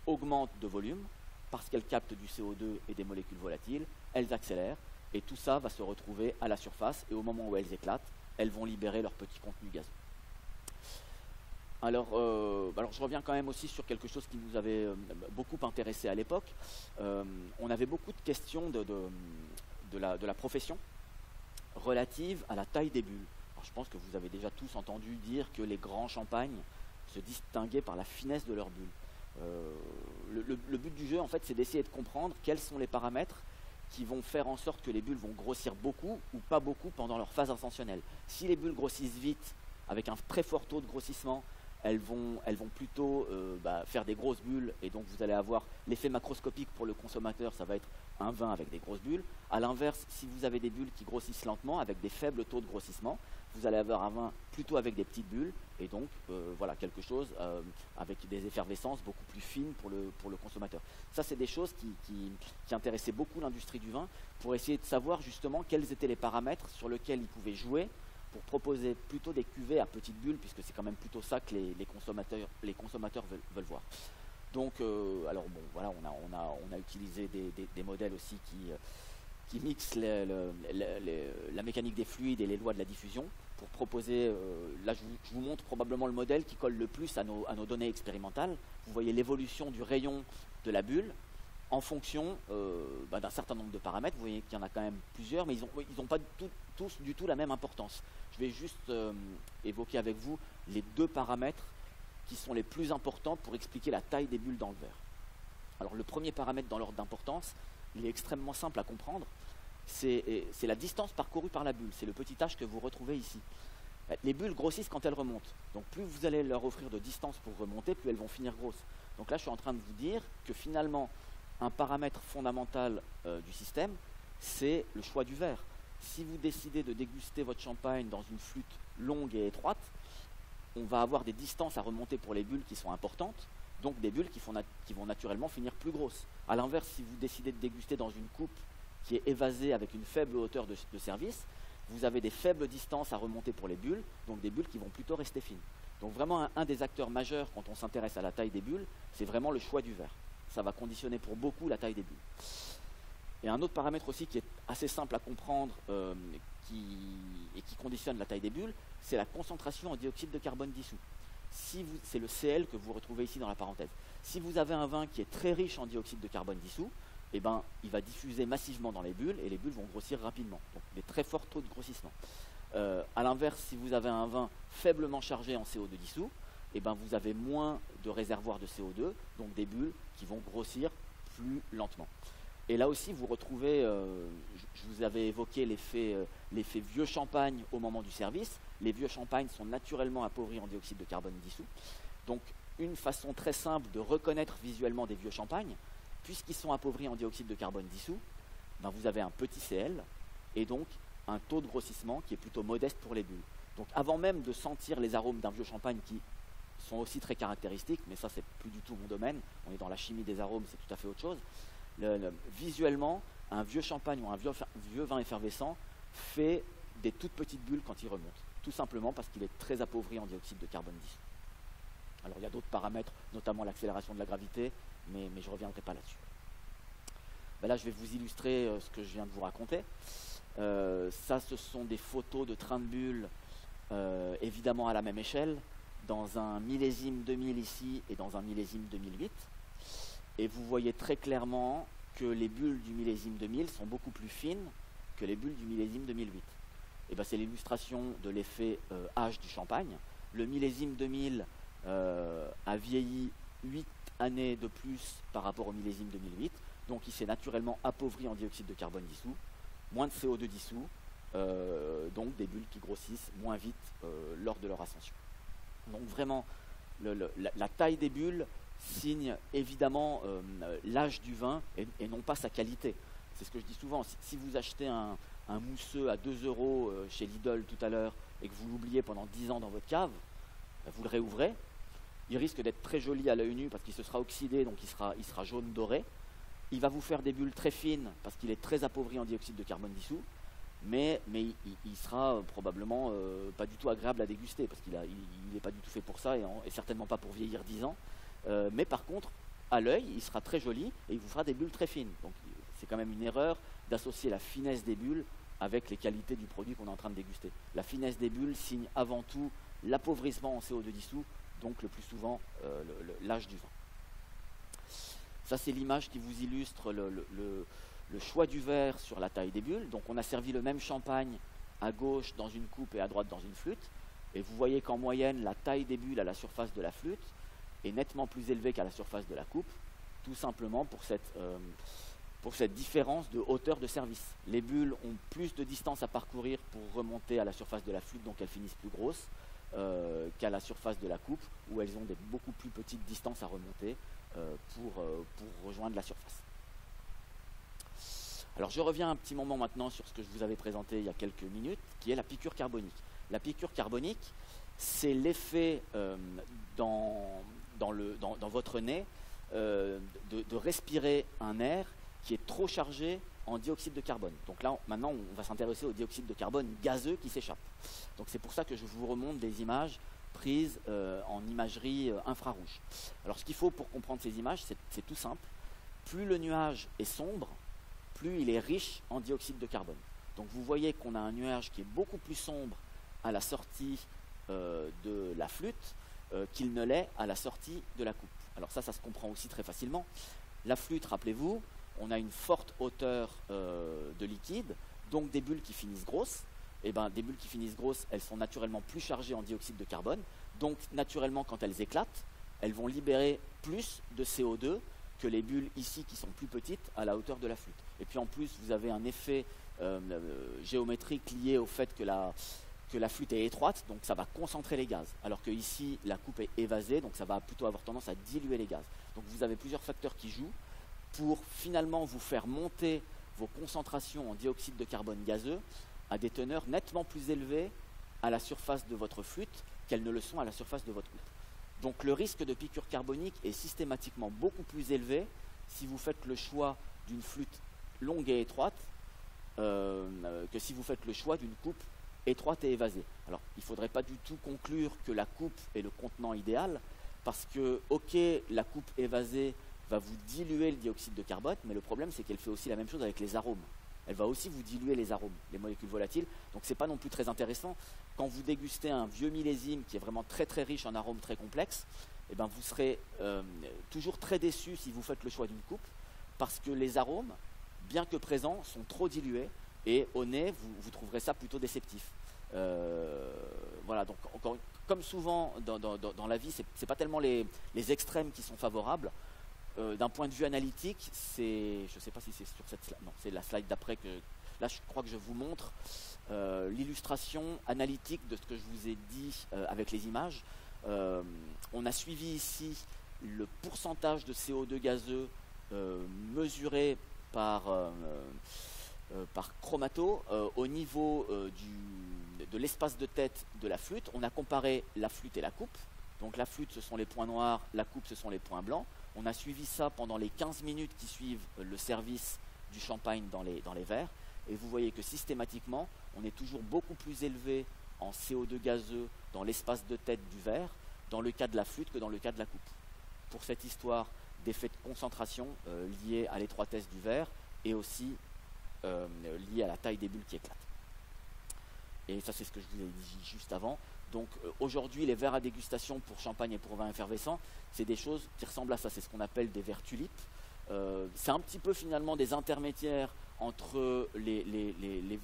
augmentent de volume parce qu'elles captent du CO2 et des molécules volatiles, elles accélèrent et tout ça va se retrouver à la surface et au moment où elles éclatent, elles vont libérer leur petit contenu gazeux. Alors je reviens quand même aussi sur quelque chose qui nous avait beaucoup intéressé à l'époque. On avait beaucoup de questions de la profession relative à la taille des bulles. Alors, je pense que vous avez déjà tous entendu dire que les grands champagnes se distinguaient par la finesse de leurs bulles. Le but du jeu, en fait, c'est d'essayer de comprendre quels sont les paramètres qui vont faire en sorte que les bulles vont grossir beaucoup ou pas beaucoup pendant leur phase ascensionnelle. Si les bulles grossissent vite, avec un très fort taux de grossissement, elles vont plutôt faire des grosses bulles et donc vous allez avoir l'effet macroscopique pour le consommateur, ça va être un vin avec des grosses bulles. A l'inverse, si vous avez des bulles qui grossissent lentement avec des faibles taux de grossissement, vous allez avoir un vin plutôt avec des petites bulles et donc quelque chose avec des effervescences beaucoup plus fines pour le consommateur. Ça, c'est des choses qui intéressaient beaucoup l'industrie du vin pour essayer de savoir justement quels étaient les paramètres sur lesquels ils pouvaient jouer pour proposer plutôt des cuvées à petites bulles, puisque c'est quand même plutôt ça que les consommateurs veulent voir. Donc, on a utilisé des modèles aussi qui mixent la mécanique des fluides et les lois de la diffusion pour proposer, là je vous montre probablement le modèle qui colle le plus à nos données expérimentales. Vous voyez l'évolution du rayon de la bulle en fonction d'un certain nombre de paramètres. Vous voyez qu'il y en a quand même plusieurs, mais ils n'ont pas tous du tout la même importance. Je vais juste évoquer avec vous les deux paramètres qui sont les plus importants pour expliquer la taille des bulles dans le verre. Alors le premier paramètre dans l'ordre d'importance, il est extrêmement simple à comprendre, c'est la distance parcourue par la bulle, c'est le petit h que vous retrouvez ici. Les bulles grossissent quand elles remontent, donc plus vous allez leur offrir de distance pour remonter, plus elles vont finir grosses. Donc là je suis en train de vous dire que finalement un paramètre fondamental du système, c'est le choix du verre. Si vous décidez de déguster votre champagne dans une flûte longue et étroite, on va avoir des distances à remonter pour les bulles qui sont importantes, donc des bulles qui vont naturellement finir plus grosses. A l'inverse, si vous décidez de déguster dans une coupe qui est évasée avec une faible hauteur de service, vous avez des faibles distances à remonter pour les bulles, donc des bulles qui vont plutôt rester fines. Donc vraiment un des acteurs majeurs quand on s'intéresse à la taille des bulles, c'est vraiment le choix du verre. Ça va conditionner pour beaucoup la taille des bulles. Et un autre paramètre aussi qui est assez simple à comprendre qui conditionne la taille des bulles, c'est la concentration en dioxyde de carbone dissous. C'est le Cl que vous retrouvez ici dans la parenthèse. Si vous avez un vin qui est très riche en dioxyde de carbone dissous, il va diffuser massivement dans les bulles et les bulles vont grossir rapidement. Donc des très forts taux de grossissement. A l'inverse, si vous avez un vin faiblement chargé en CO2 dissous, vous avez moins de réservoirs de CO2, donc des bulles qui vont grossir plus lentement. Et là aussi, vous retrouvez, je vous avais évoqué l'effet vieux champagne au moment du service. Les vieux champagnes sont naturellement appauvris en dioxyde de carbone dissous. Donc, une façon très simple de reconnaître visuellement des vieux champagnes, puisqu'ils sont appauvris en dioxyde de carbone dissous, ben vous avez un petit Cl et donc un taux de grossissement qui est plutôt modeste pour les bulles. Donc, avant même de sentir les arômes d'un vieux champagne qui sont aussi très caractéristiques, mais ça, c'est plus du tout mon domaine, on est dans la chimie des arômes, c'est tout à fait autre chose. Visuellement, un vieux champagne ou un vieux vin effervescent fait des toutes petites bulles quand il remonte, tout simplement parce qu'il est très appauvri en dioxyde de carbone dissous. Alors il y a d'autres paramètres, notamment l'accélération de la gravité, mais je ne reviendrai pas là-dessus. Ben là, je vais vous illustrer ce que je viens de vous raconter. Ça, ce sont des photos de trains de bulles, évidemment à la même échelle, dans un millésime 2000 ici et dans un millésime 2008. Et vous voyez très clairement que les bulles du millésime 2000 sont beaucoup plus fines que les bulles du millésime 2008. Et ben, c'est l'illustration de l'effet âge du champagne. Le millésime 2000 a vieilli 8 années de plus par rapport au millésime 2008. Donc il s'est naturellement appauvri en dioxyde de carbone dissous, moins de CO2 dissous, donc des bulles qui grossissent moins vite lors de leur ascension. Donc vraiment, la taille des bulles signe évidemment l'âge du vin et non pas sa qualité. C'est ce que je dis souvent. Si vous achetez un mousseux à 2 € chez Lidl tout à l'heure et que vous l'oubliez pendant 10 ans dans votre cave, vous le réouvrez. Il risque d'être très joli à l'œil nu parce qu'il se sera oxydé, donc il sera jaune doré. Il va vous faire des bulles très fines parce qu'il est très appauvri en dioxyde de carbone dissous, mais il sera probablement pas du tout agréable à déguster parce qu'il n'est pas du tout fait pour ça et certainement pas pour vieillir 10 ans. Mais par contre, à l'œil, il sera très joli et il vous fera des bulles très fines. Donc c'est quand même une erreur d'associer la finesse des bulles avec les qualités du produit qu'on est en train de déguster. La finesse des bulles signe avant tout l'appauvrissement en CO2 dissous, donc le plus souvent l'âge du vin. Ça, c'est l'image qui vous illustre le choix du verre sur la taille des bulles. Donc on a servi le même champagne à gauche dans une coupe et à droite dans une flûte. Et vous voyez qu'en moyenne, la taille des bulles à la surface de la flûte est nettement plus élevée qu'à la surface de la coupe, tout simplement pour cette différence de hauteur de service. Les bulles ont plus de distance à parcourir pour remonter à la surface de la flûte, donc elles finissent plus grosses, qu'à la surface de la coupe, où elles ont des beaucoup plus petites distances à remonter pour rejoindre la surface. Alors je reviens un petit moment maintenant sur ce que je vous avais présenté il y a quelques minutes, qui est la piqûre carbonique. La piqûre carbonique, c'est l'effet dans votre nez de respirer un air qui est trop chargé en dioxyde de carbone. Donc là, maintenant, on va s'intéresser au dioxyde de carbone gazeux qui s'échappe. Donc c'est pour ça que je vous remonte des images prises en imagerie infrarouge. Alors ce qu'il faut pour comprendre ces images, c'est tout simple. Plus le nuage est sombre, plus il est riche en dioxyde de carbone. Donc vous voyez qu'on a un nuage qui est beaucoup plus sombre à la sortie de la flûte qu'il ne l'est à la sortie de la coupe. Alors ça se comprend aussi très facilement. La flûte, rappelez-vous, on a une forte hauteur de liquide, donc des bulles qui finissent grosses. Et ben, des bulles qui finissent grosses, elles sont naturellement plus chargées en dioxyde de carbone. Donc naturellement, quand elles éclatent, elles vont libérer plus de CO2 que les bulles ici qui sont plus petites à la hauteur de la flûte. Et puis en plus, vous avez un effet géométrique lié au fait que la flûte est étroite, donc ça va concentrer les gaz. Alors que ici, la coupe est évasée, donc ça va plutôt avoir tendance à diluer les gaz. Donc vous avez plusieurs facteurs qui jouent pour finalement vous faire monter vos concentrations en dioxyde de carbone gazeux à des teneurs nettement plus élevées à la surface de votre flûte qu'elles ne le sont à la surface de votre coupe. Donc le risque de piqûre carbonique est systématiquement beaucoup plus élevé si vous faites le choix d'une flûte longue et étroite que si vous faites le choix d'une coupe étroite et évasée. Alors il ne faudrait pas du tout conclure que la coupe est le contenant idéal parce que, ok, la coupe évasée va vous diluer le dioxyde de carbone, mais le problème c'est qu'elle fait aussi la même chose avec les arômes. Elle va aussi vous diluer les arômes, les molécules volatiles. Donc ce n'est pas non plus très intéressant. Quand vous dégustez un vieux millésime qui est vraiment très très riche en arômes très complexes, eh ben, vous serez toujours très déçu si vous faites le choix d'une coupe, parce que les arômes, bien que présents, sont trop dilués, et au nez, vous trouverez ça plutôt déceptif. Voilà, donc encore, comme souvent dans la vie, ce n'est pas tellement les extrêmes qui sont favorables. d'un point de vue analytique, je ne sais pas si c'est sur cette slide, non, c'est la slide d'après que, là je crois que je vous montre l'illustration analytique de ce que je vous ai dit avec les images. On a suivi ici le pourcentage de CO2 gazeux mesuré par chromato au niveau de l'espace de tête de la flûte. On a comparé la flûte et la coupe. Donc la flûte, ce sont les points noirs, la coupe, ce sont les points blancs. On a suivi ça pendant les 15 minutes qui suivent le service du champagne dans les verres. Et vous voyez que systématiquement, on est toujours beaucoup plus élevé en CO2 gazeux dans l'espace de tête du verre, dans le cas de la flûte que dans le cas de la coupe. Pour cette histoire d'effet de concentration lié à l'étroitesse du verre et aussi lié à la taille des bulles qui éclatent. Et ça, c'est ce que je vous ai dit juste avant. Donc aujourd'hui, les verres à dégustation pour champagne et pour vin effervescent, c'est des choses qui ressemblent à ça. C'est ce qu'on appelle des verres tulipes. C'est un petit peu finalement des intermédiaires entre les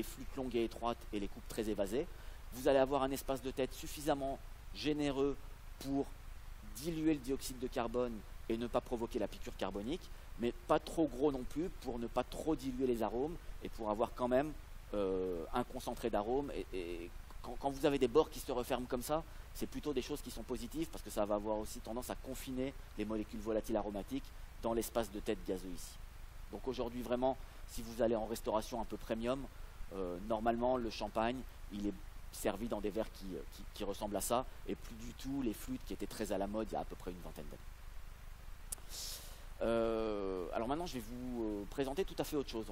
flûtes longues et étroites et les coupes très évasées. Vous allez avoir un espace de tête suffisamment généreux pour diluer le dioxyde de carbone et ne pas provoquer la piqûre carbonique, mais pas trop gros non plus pour ne pas trop diluer les arômes et pour avoir quand même un concentré d'arômes. Et quand vous avez des bords qui se referment comme ça, c'est plutôt des choses qui sont positives parce que ça va avoir aussi tendance à confiner les molécules volatiles aromatiques dans l'espace de tête gazeux ici. Donc aujourd'hui vraiment, si vous allez en restauration un peu premium, normalement le champagne, il est servi dans des verres qui ressemblent à ça, et plus du tout les flûtes qui étaient très à la mode il y a à peu près une vingtaine d'années. Alors maintenant je vais vous présenter tout à fait autre chose.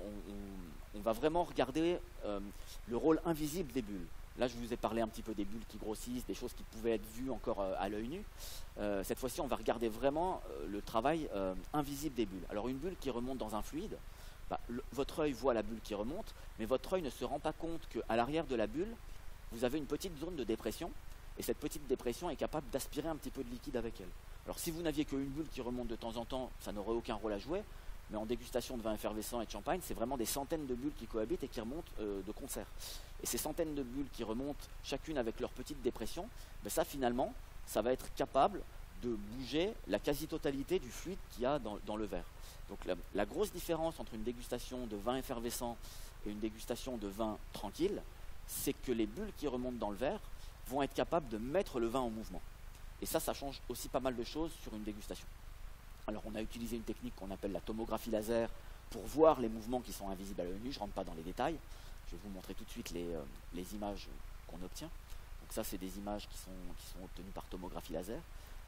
On va vraiment regarder le rôle invisible des bulles. Là je vous ai parlé un petit peu des bulles qui grossissent, des choses qui pouvaient être vues encore à l'œil nu. Cette fois-ci on va regarder vraiment le travail invisible des bulles. Alors une bulle qui remonte dans un fluide, votre œil voit la bulle qui remonte, mais votre œil ne se rend pas compte qu'à l'arrière de la bulle, vous avez une petite zone de dépression, et cette petite dépression est capable d'aspirer un petit peu de liquide avec elle. Alors si vous n'aviez qu'une bulle qui remonte de temps en temps, ça n'aurait aucun rôle à jouer, mais en dégustation de vin effervescent et de champagne, c'est vraiment des centaines de bulles qui cohabitent et qui remontent de concert. Et ces centaines de bulles qui remontent chacune avec leur petite dépression, ça finalement, ça va être capable de bouger la quasi-totalité du fluide qu'il y a dans le verre. Donc la grosse différence entre une dégustation de vin effervescent et une dégustation de vin tranquille, c'est que les bulles qui remontent dans le verre vont être capables de mettre le vin en mouvement. Et ça change aussi pas mal de choses sur une dégustation. Alors on a utilisé une technique qu'on appelle la tomographie laser pour voir les mouvements qui sont invisibles à l'œil nu. Je ne rentre pas dans les détails. Je vais vous montrer tout de suite les images qu'on obtient. Donc ça, c'est des images qui sont obtenues par tomographie laser.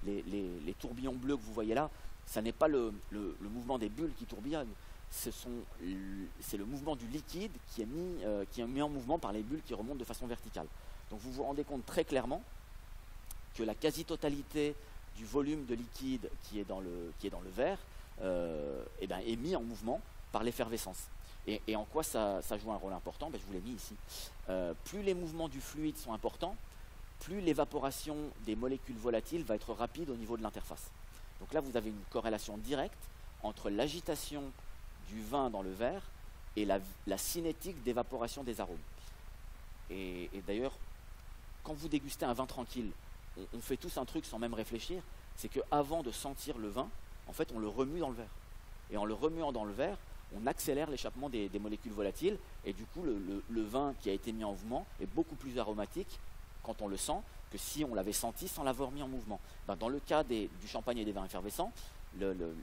Les tourbillons bleus que vous voyez là, ça n'est pas le mouvement des bulles qui tourbillonnent. C'est le mouvement du liquide qui est mis en mouvement par les bulles qui remontent de façon verticale. Donc vous vous rendez compte très clairement que la quasi-totalité du volume de liquide qui est dans le verre est mis en mouvement par l'effervescence. Et en quoi ça joue un rôle important? Je vous l'ai mis ici. Plus les mouvements du fluide sont importants, plus l'évaporation des molécules volatiles va être rapide au niveau de l'interface. Donc là, vous avez une corrélation directe entre l'agitation du vin dans le verre et la cinétique d'évaporation des arômes. Et d'ailleurs, quand vous dégustez un vin tranquille, on fait tous un truc sans même réfléchir, c'est qu'avant de sentir le vin, en fait, on le remue dans le verre. Et en le remuant dans le verre, on accélère l'échappement des molécules volatiles, et du coup, le vin qui a été mis en mouvement est beaucoup plus aromatique quand on le sent que si on l'avait senti sans l'avoir mis en mouvement. Dans le cas du champagne et des vins effervescents,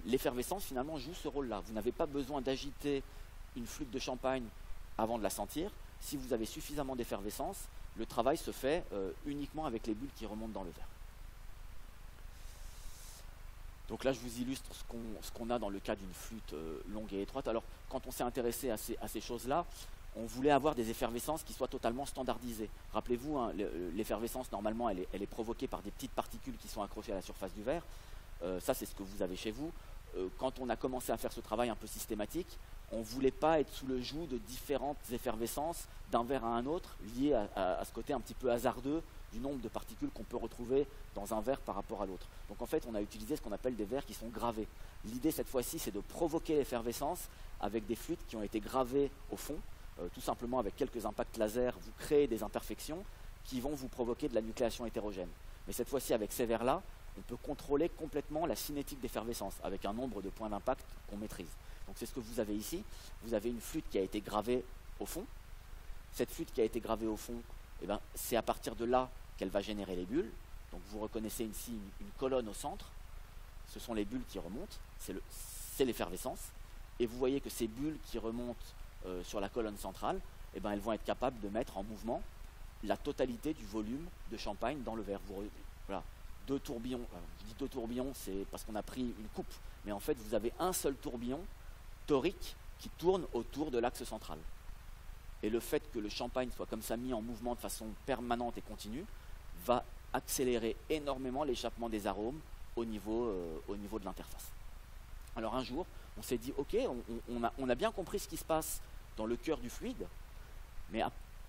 l'effervescence finalement joue ce rôle-là. Vous n'avez pas besoin d'agiter une flûte de champagne avant de la sentir. Si vous avez suffisamment d'effervescence, le travail se fait uniquement avec les bulles qui remontent dans le verre. Donc là, je vous illustre ce qu'on a dans le cas d'une flûte longue et étroite. Alors, quand on s'est intéressé à ces choses-là, on voulait avoir des effervescences qui soient totalement standardisées. Rappelez-vous, hein, l'effervescence, normalement, elle est provoquée par des petites particules qui sont accrochées à la surface du verre. Ça, c'est ce que vous avez chez vous. Quand on a commencé à faire ce travail un peu systématique, on ne voulait pas être sous le joug de différentes effervescences d'un verre à un autre, liées à ce côté un petit peu hasardeux du nombre de particules qu'on peut retrouver dans un verre par rapport à l'autre. Donc en fait, on a utilisé ce qu'on appelle des verres qui sont gravés. L'idée cette fois-ci, c'est de provoquer l'effervescence avec des flûtes qui ont été gravées au fond. Tout simplement avec quelques impacts laser, vous créez des imperfections qui vont vous provoquer de la nucléation hétérogène. Mais cette fois-ci, avec ces verres-là, on peut contrôler complètement la cinétique d'effervescence avec un nombre de points d'impact qu'on maîtrise. Donc c'est ce que vous avez ici. Vous avez une flûte qui a été gravée au fond. Cette flûte qui a été gravée au fond, eh ben, c'est à partir de là qu'elle va générer les bulles. Donc vous reconnaissez ici une colonne au centre. Ce sont les bulles qui remontent. C'est l'effervescence. Et vous voyez que ces bulles qui remontent sur la colonne centrale, eh ben, elles vont être capables de mettre en mouvement la totalité du volume de champagne dans le verre. Voilà, 2 tourbillons. Je dis 2 tourbillons, c'est parce qu'on a pris une coupe. Mais en fait, vous avez un seul tourbillon torique qui tourne autour de l'axe central. Et le fait que le champagne soit comme ça mis en mouvement de façon permanente et continue va accélérer énormément l'échappement des arômes au niveau de l'interface. Alors un jour, on s'est dit, ok, on a bien compris ce qui se passe dans le cœur du fluide, mais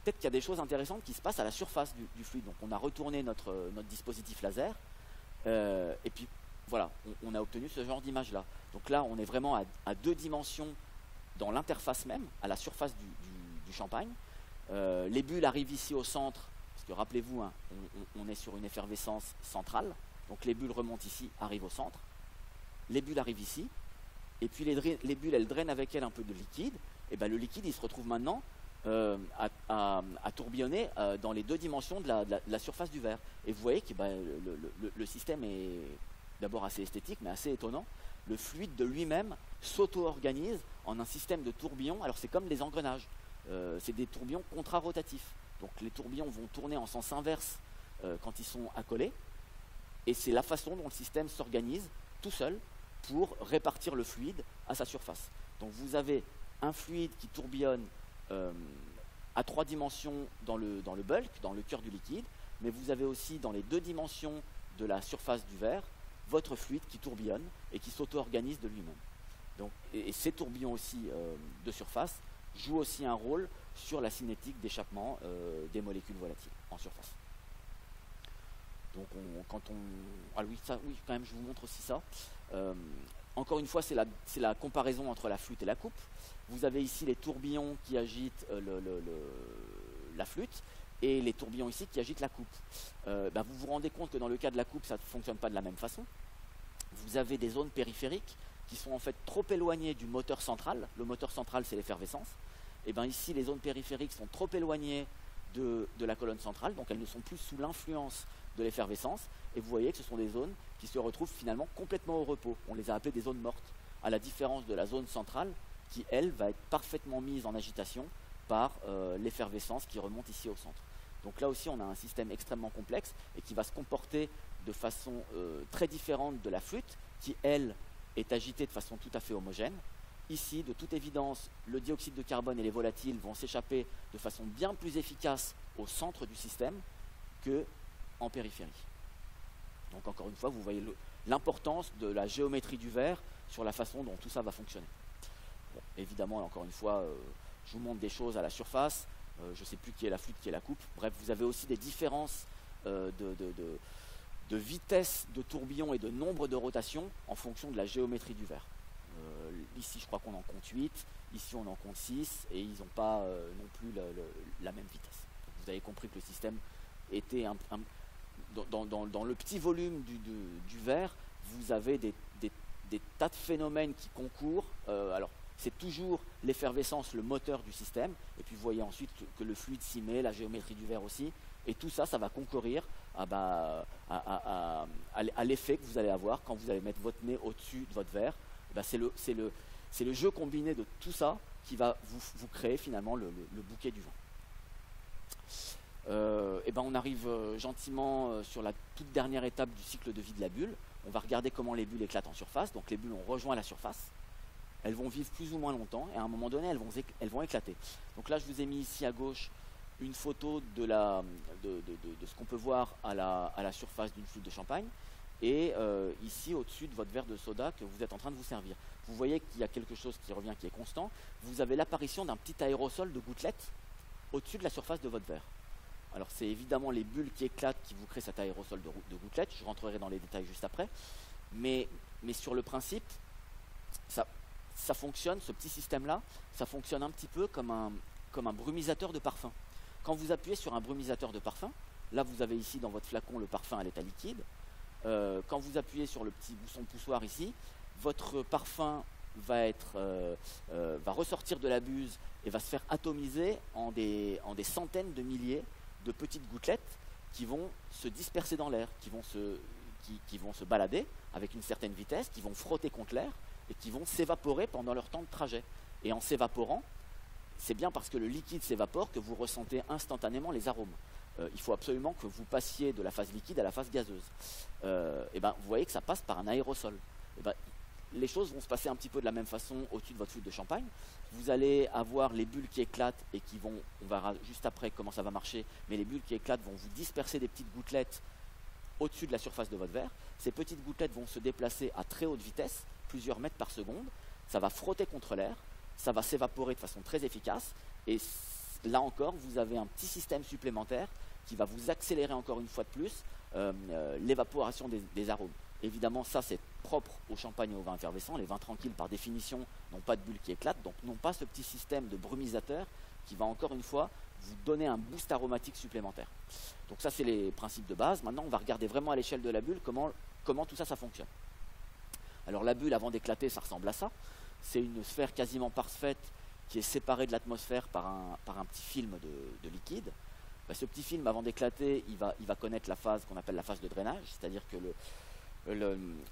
peut-être qu'il y a des choses intéressantes qui se passent à la surface du fluide. Donc on a retourné notre dispositif laser, et puis voilà, on a obtenu ce genre d'image-là. Donc là, on est vraiment à 2 dimensions dans l'interface même, à la surface du champagne. Les bulles arrivent ici au centre, parce que rappelez-vous, hein, on est sur une effervescence centrale, donc les bulles remontent ici, arrivent au centre. Les bulles arrivent ici, et puis les bulles, elles drainent avec elles un peu de liquide, et ben le liquide, il se retrouve maintenant à tourbillonner dans les 2 dimensions de la surface du verre. Et vous voyez que le système est d'abord assez esthétique, mais assez étonnant. Le fluide de lui-même s'auto-organise en un système de tourbillons. Alors c'est comme des engrenages, c'est des tourbillons contrarotatifs. Donc les tourbillons vont tourner en sens inverse quand ils sont accolés, et c'est la façon dont le système s'organise tout seul pour répartir le fluide à sa surface. Donc vous avez un fluide qui tourbillonne à 3 dimensions dans le bulk, dans le cœur du liquide, mais vous avez aussi dans les 2 dimensions de la surface du verre votre fluide qui tourbillonne et qui s'auto-organise de lui-même. Donc, et ces tourbillons aussi de surface jouent aussi un rôle sur la cinétique d'échappement des molécules volatiles en surface. Donc ah oui, ça, oui, quand même, je vous montre aussi ça. Encore une fois, c'est la comparaison entre la flûte et la coupe. Vous avez ici les tourbillons qui agitent la flûte et les tourbillons ici qui agitent la coupe. Vous vous rendez compte que dans le cas de la coupe, ça ne fonctionne pas de la même façon. Vous avez des zones périphériques qui sont en fait trop éloignées du moteur central. Le moteur central, c'est l'effervescence. Et bien ici, les zones périphériques sont trop éloignées de la colonne centrale, donc elles ne sont plus sous l'influence de l'effervescence. Et vous voyez que ce sont des zones qui se retrouvent finalement complètement au repos. On les a appelées des zones mortes, à la différence de la zone centrale qui, elle, va être parfaitement mise en agitation par l'effervescence qui remonte ici au centre. Donc là aussi, on a un système extrêmement complexe et qui va se comporter de façon très différente de la flûte, qui, elle, est agitée de façon tout à fait homogène. Ici, de toute évidence, le dioxyde de carbone et les volatiles vont s'échapper de façon bien plus efficace au centre du système qu'en périphérie. Donc encore une fois, vous voyez l'importance de la géométrie du verre sur la façon dont tout ça va fonctionner. Bon, évidemment, encore une fois, je vous montre des choses à la surface. Je ne sais plus qui est la flûte, qui est la coupe. Bref, vous avez aussi des différences de vitesse de tourbillon et de nombre de rotations en fonction de la géométrie du verre. Ici, je crois qu'on en compte 8. Ici, on en compte 6. Et ils n'ont pas non plus la même vitesse. Donc, vous avez compris que le système était dans le petit volume du verre, vous avez des tas de phénomènes qui concourent. Alors, c'est toujours l'effervescence, le moteur du système. Et puis, vous voyez ensuite que le fluide s'y met, la géométrie du verre aussi. Et tout ça, ça va concourir à l'effet que vous allez avoir quand vous allez mettre votre nez au-dessus de votre verre. C'est le jeu combiné de tout ça qui va vous créer finalement le bouquet du vin. On arrive gentiment sur la toute dernière étape du cycle de vie de la bulle. On va regarder comment les bulles éclatent en surface. Donc les bulles ont rejoint la surface. Elles vont vivre plus ou moins longtemps et à un moment donné, elles vont éclater. Donc là, je vous ai mis ici à gauche une photo de ce qu'on peut voir à la surface d'une flûte de champagne. Et ici, au-dessus de votre verre de soda que vous êtes en train de vous servir. Vous voyez qu'il y a quelque chose qui revient, qui est constant. Vous avez l'apparition d'un petit aérosol de gouttelettes au-dessus de la surface de votre verre. Alors c'est évidemment les bulles qui éclatent qui vous créent cet aérosol de gouttelettes. Je rentrerai dans les détails juste après. Mais sur le principe, ça fonctionne, ce petit système-là, ça fonctionne un petit peu comme un brumisateur de parfum. Quand vous appuyez sur un brumisateur de parfum, là vous avez ici dans votre flacon le parfum à l'état liquide. quand vous appuyez sur le petit bouton poussoir ici, votre parfum va ressortir de la buse et va se faire atomiser en des centaines de milliers de petites gouttelettes qui vont se disperser dans l'air, qui vont se balader avec une certaine vitesse, qui vont frotter contre l'air et qui vont s'évaporer pendant leur temps de trajet. Et en s'évaporant, c'est bien parce que le liquide s'évapore que vous ressentez instantanément les arômes. Il faut absolument que vous passiez de la phase liquide à la phase gazeuse. Et ben, vous voyez que ça passe par un aérosol. Et ben, les choses vont se passer un petit peu de la même façon au-dessus de votre flûte de champagne. Vous allez avoir les bulles qui éclatent et qui vont, on verra juste après comment ça va marcher, mais les bulles qui éclatent vont vous disperser des petites gouttelettes au-dessus de la surface de votre verre. Ces petites gouttelettes vont se déplacer à très haute vitesse, plusieurs mètres par seconde. Ça va frotter contre l'air, ça va s'évaporer de façon très efficace. Et là encore, vous avez un petit système supplémentaire qui va vous accélérer encore une fois de plus l'évaporation des arômes. Évidemment, ça c'est propre au champagne et au vin effervescent. Les vins tranquilles, par définition, n'ont pas de bulles qui éclatent, donc n'ont pas ce petit système de brumisateur qui va encore une fois vous donner un boost aromatique supplémentaire. Donc ça, c'est les principes de base. Maintenant, on va regarder vraiment à l'échelle de la bulle comment tout ça, ça fonctionne. Alors la bulle, avant d'éclater, ça ressemble à ça. C'est une sphère quasiment parfaite qui est séparée de l'atmosphère par un petit film de liquide. Ben, ce petit film, avant d'éclater, il va connaître la phase qu'on appelle la phase de drainage, c'est-à-dire que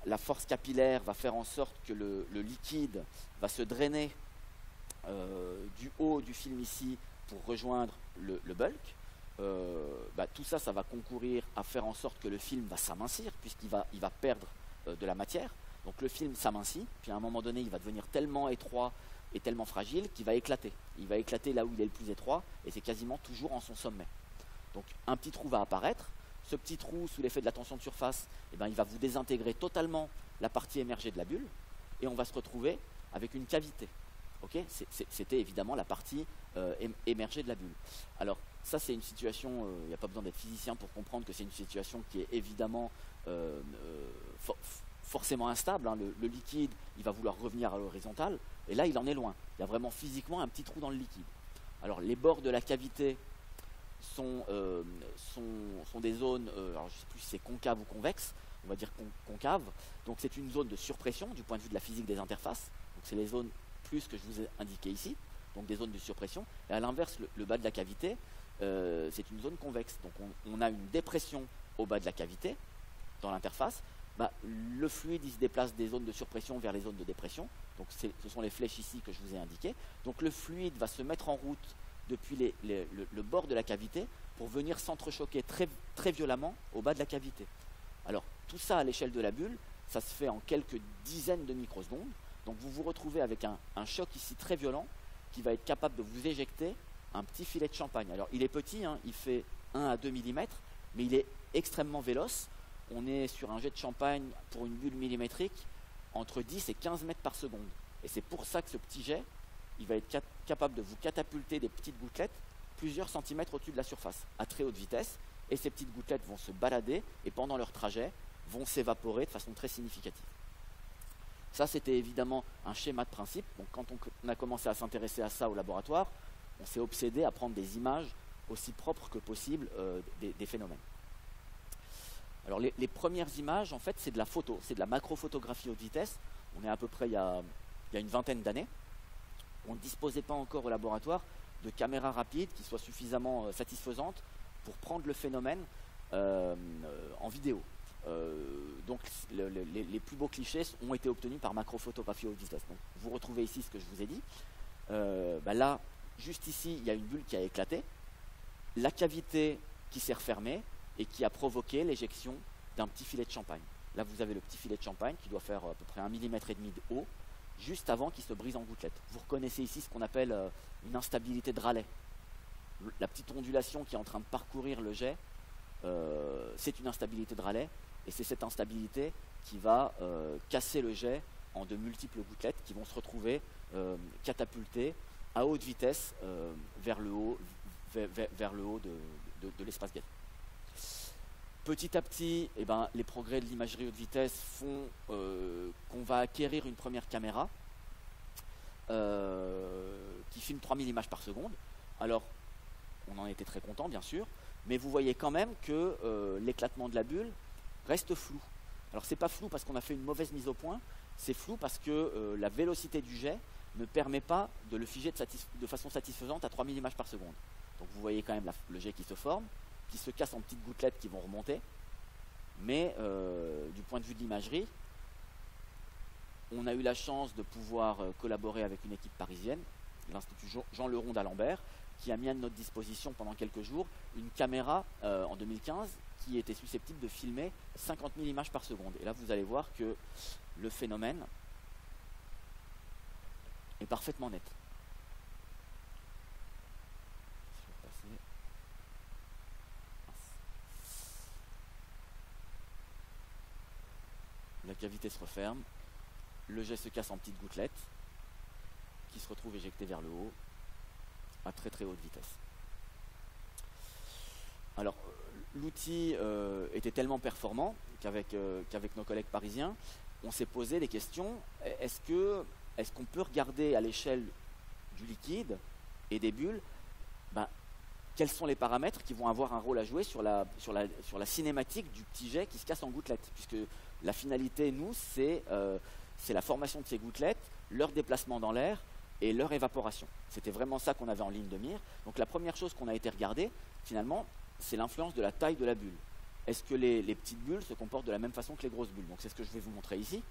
la force capillaire va faire en sorte que le liquide va se drainer du haut du film ici pour rejoindre le bulk. Tout ça, ça va concourir à faire en sorte que le film va s'amincir puisqu'il va perdre de la matière. Donc le film s'amincit, puis à un moment donné, il va devenir tellement étroit et tellement fragile qu'il va éclater. Il va éclater là où il est le plus étroit et c'est quasiment toujours en son sommet. Donc un petit trou va apparaître. Ce petit trou, sous l'effet de la tension de surface, il va vous désintégrer totalement la partie émergée de la bulle et on va se retrouver avec une cavité. Okay, c'était évidemment la partie émergée de la bulle. Alors ça, c'est une situation, il n'y a pas besoin d'être physicien pour comprendre que c'est une situation qui est évidemment forcément instable. Hein. Le liquide, il va vouloir revenir à l'horizontale et là, il en est loin. Il y a vraiment physiquement un petit trou dans le liquide. Alors les bords de la cavité sont des zones, alors je ne sais plus si c'est concave ou convexe, on va dire concave. Donc c'est une zone de surpression du point de vue de la physique des interfaces. Donc c'est les zones plus que je vous ai indiquées ici, donc des zones de surpression. Et à l'inverse, le bas de la cavité, c'est une zone convexe. Donc on a une dépression au bas de la cavité, dans l'interface. Le fluide, il se déplace des zones de surpression vers les zones de dépression. Donc ce sont les flèches ici que je vous ai indiquées. Donc le fluide va se mettre en route depuis le bord de la cavité pour venir s'entrechoquer très, très violemment au bas de la cavité. Alors tout ça à l'échelle de la bulle, ça se fait en quelques dizaines de microsecondes. Donc vous vous retrouvez avec un choc ici très violent qui va être capable de vous éjecter un petit filet de champagne. Alors il est petit, hein, il fait 1 à 2 mm, mais il est extrêmement véloce. On est sur un jet de champagne pour une bulle millimétrique entre 10 et 15 mètres par seconde. Et c'est pour ça que ce petit jet, il va être capable de vous catapulter des petites gouttelettes plusieurs centimètres au-dessus de la surface, à très haute vitesse. Et ces petites gouttelettes vont se balader et pendant leur trajet, vont s'évaporer de façon très significative. Ça, c'était évidemment un schéma de principe. Donc, quand on a commencé à s'intéresser à ça au laboratoire, on s'est obsédé à prendre des images aussi propres que possible des phénomènes. Alors, les premières images, en fait, c'est de la photo, c'est de la macrophotographie haute vitesse. On est à peu près il y a une vingtaine d'années. On ne disposait pas encore au laboratoire de caméras rapides qui soient suffisamment satisfaisantes pour prendre le phénomène en vidéo. Donc les plus beaux clichés ont été obtenus par macrophotographie haute vitesse. Donc, vous retrouvez ici ce que je vous ai dit. Là, juste ici, il y a une bulle qui a éclaté, la cavité qui s'est refermée et qui a provoqué l'éjection d'un petit filet de champagne. Là, vous avez le petit filet de champagne qui doit faire à peu près 1,5 mm de haut, juste avant qu'il se brise en gouttelettes. Vous reconnaissez ici ce qu'on appelle une instabilité de Rayleigh. La petite ondulation qui est en train de parcourir le jet, c'est une instabilité de Rayleigh. Et c'est cette instabilité qui va casser le jet en de multiples gouttelettes qui vont se retrouver catapultées à haute vitesse vers le haut de l'espace gazeux. Petit à petit, les progrès de l'imagerie haute vitesse font qu'on va acquérir une première caméra qui filme 3000 images par seconde. Alors, on en était très content, bien sûr, mais vous voyez quand même que l'éclatement de la bulle reste flou. Alors c'est pas flou parce qu'on a fait une mauvaise mise au point, c'est flou parce que la vélocité du jet ne permet pas de le figer de façon satisfaisante à 3000 images par seconde. Donc vous voyez quand même le jet qui se forme, qui se casse en petites gouttelettes qui vont remonter, mais du point de vue de l'imagerie, on a eu la chance de pouvoir collaborer avec une équipe parisienne, l'Institut Jean Leron d'Alembert, qui a mis à notre disposition pendant quelques jours une caméra en 2015 qui était susceptible de filmer 50 000 images par seconde. Et là, vous allez voir que le phénomène est parfaitement net. La cavité se referme, le jet se casse en petites gouttelettes qui se retrouvent éjectées vers le haut à très très haute vitesse. Alors, l'outil était tellement performant qu'avec nos collègues parisiens, on s'est posé des questions. Est-ce qu'on peut regarder à l'échelle du liquide et des bulles, quels sont les paramètres qui vont avoir un rôle à jouer sur la cinématique du petit jet qui se casse en gouttelettes, puisque la finalité, nous, c'est la formation de ces gouttelettes, leur déplacement dans l'air et leur évaporation. C'était vraiment ça qu'on avait en ligne de mire. Donc la première chose qu'on a été regarder, finalement, c'est l'influence de la taille de la bulle. Est-ce que les petites bulles se comportent de la même façon que les grosses bulles? Donc c'est ce que je vais vous montrer ici.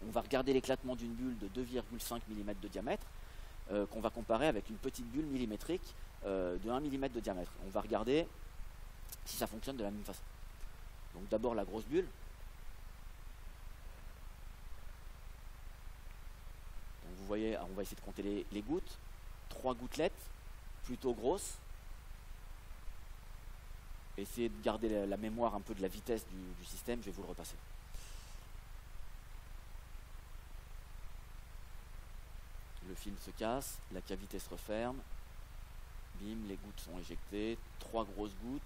On va regarder l'éclatement d'une bulle de 2,5 mm de diamètre qu'on va comparer avec une petite bulle millimétrique de 1 mm de diamètre. On va regarder si ça fonctionne de la même façon. Donc d'abord la grosse bulle. Donc vous voyez, on va essayer de compter les gouttes. 3 gouttelettes, plutôt grosses. Essayez de garder la mémoire un peu de la vitesse du système, je vais vous le repasser. Le film se casse, la cavité se referme, bim, les gouttes sont éjectées, 3 grosses gouttes,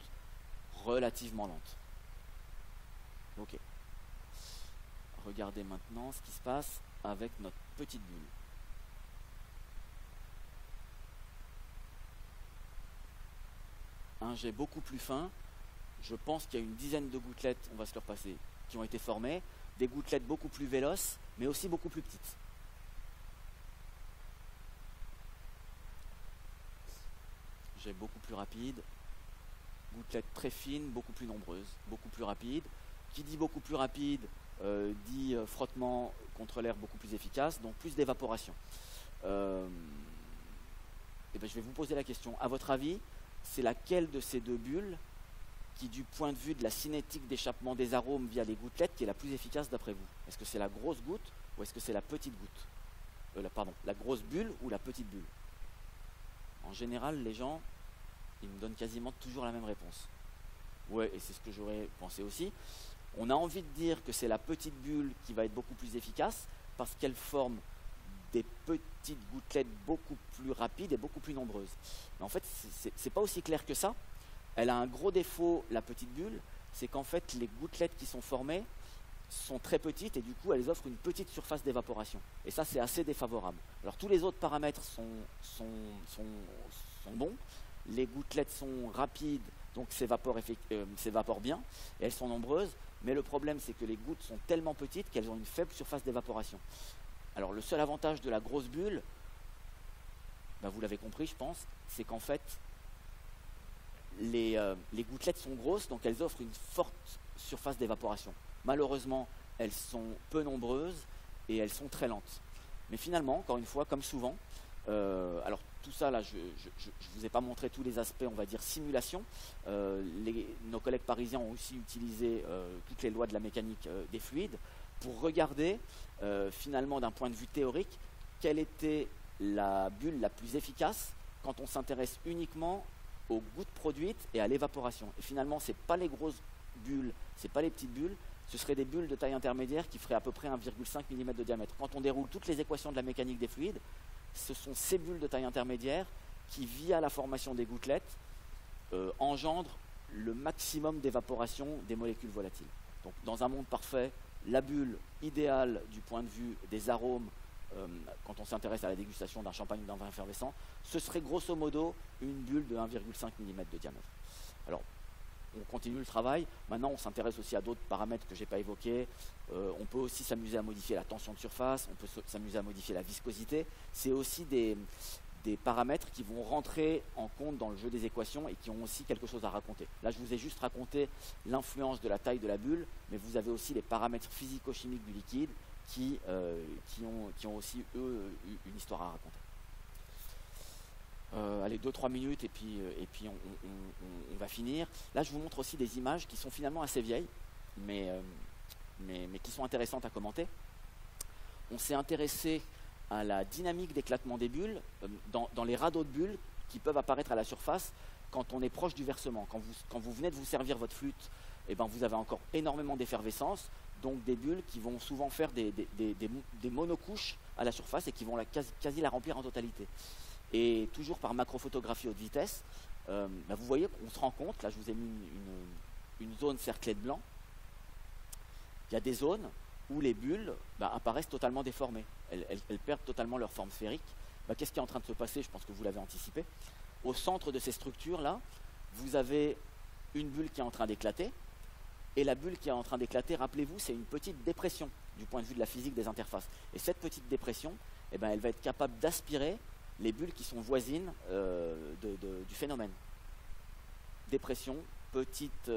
relativement lentes. Ok. Regardez maintenant ce qui se passe avec notre petite bulle. Un jet beaucoup plus fin, je pense qu'il y a une dizaine de gouttelettes, on va se le repasser, qui ont été formées, des gouttelettes beaucoup plus véloces, mais aussi beaucoup plus petites. Jet beaucoup plus rapide, gouttelettes très fines, beaucoup plus nombreuses, beaucoup plus rapides. Qui dit beaucoup plus rapide, dit frottement contre l'air beaucoup plus efficace, donc plus d'évaporation. Je vais vous poser la question, à votre avis, c'est laquelle de ces deux bulles qui, du point de vue de la cinétique d'échappement des arômes via les gouttelettes, qui est la plus efficace d'après vous? Est-ce que c'est la grosse goutte ou est-ce que c'est la petite goutte? La grosse bulle ou la petite bulle? En général, les gens, ils me donnent quasiment toujours la même réponse. Ouais, et c'est ce que j'aurais pensé aussi. On a envie de dire que c'est la petite bulle qui va être beaucoup plus efficace parce qu'elle forme des petites gouttelettes beaucoup plus rapides et beaucoup plus nombreuses. Mais en fait, c'est pas aussi clair que ça. Elle a un gros défaut, la petite bulle, c'est qu'en fait, les gouttelettes qui sont formées sont très petites et du coup, elles offrent une petite surface d'évaporation. Et ça, c'est assez défavorable. Alors, tous les autres paramètres sont bons. Les gouttelettes sont rapides, donc s'évaporent bien, et elles sont nombreuses. Mais le problème, c'est que les gouttes sont tellement petites qu'elles ont une faible surface d'évaporation. Alors, le seul avantage de la grosse bulle, vous l'avez compris, je pense, c'est qu'en fait, les gouttelettes sont grosses, donc elles offrent une forte surface d'évaporation. Malheureusement, elles sont peu nombreuses et elles sont très lentes. Mais finalement, encore une fois, comme souvent, alors tout ça, là, je ne vous ai pas montré tous les aspects, on va dire, simulation. Nos collègues parisiens ont aussi utilisé toutes les lois de la mécanique des fluides pour regarder, finalement, d'un point de vue théorique, quelle était la bulle la plus efficace quand on s'intéresse uniquement aux gouttes produites et à l'évaporation. Et finalement, ce n'est pas les grosses bulles, ce n'est pas les petites bulles, ce seraient des bulles de taille intermédiaire qui feraient à peu près 1,5 mm de diamètre. Quand on déroule toutes les équations de la mécanique des fluides, ce sont ces bulles de taille intermédiaire qui, via la formation des gouttelettes, engendrent le maximum d'évaporation des molécules volatiles. Donc, dans un monde parfait, la bulle idéale du point de vue des arômes, quand on s'intéresse à la dégustation d'un champagne ou d'un vin effervescent, ce serait grosso modo une bulle de 1,5 mm de diamètre. Alors, on continue le travail. Maintenant, on s'intéresse aussi à d'autres paramètres que je n'ai pas évoqués. On peut aussi s'amuser à modifier la tension de surface, on peut s'amuser à modifier la viscosité. C'est aussi des paramètres qui vont rentrer en compte dans le jeu des équations et qui ont aussi quelque chose à raconter. Là, je vous ai juste raconté l'influence de la taille de la bulle, mais vous avez aussi les paramètres physico-chimiques du liquide qui ont aussi, eux, une histoire à raconter. Allez, 2-3 minutes et puis on va finir. Là, je vous montre aussi des images qui sont finalement assez vieilles, mais qui sont intéressantes à commenter. On s'est intéressé à la dynamique d'éclatement des bulles dans les radeaux de bulles qui peuvent apparaître à la surface quand on est proche du versement. Quand vous venez de vous servir votre flûte, eh ben, vous avez encore énormément d'effervescence, donc des bulles qui vont souvent faire des monocouches à la surface et qui vont quasi la remplir en totalité. Et toujours par macrophotographie haute vitesse, vous voyez qu'on se rend compte, là je vous ai mis une zone cerclée de blanc, il y a des zones où les bulles apparaissent totalement déformées, elles perdent totalement leur forme sphérique. Qu'est-ce qui est en train de se passer? Je pense que vous l'avez anticipé. Au centre de ces structures-là, vous avez une bulle qui est en train d'éclater, et la bulle qui est en train d'éclater, rappelez-vous, c'est une petite dépression du point de vue de la physique des interfaces. Et cette petite dépression, elle va être capable d'aspirer les bulles qui sont voisines du phénomène. Dépression, petite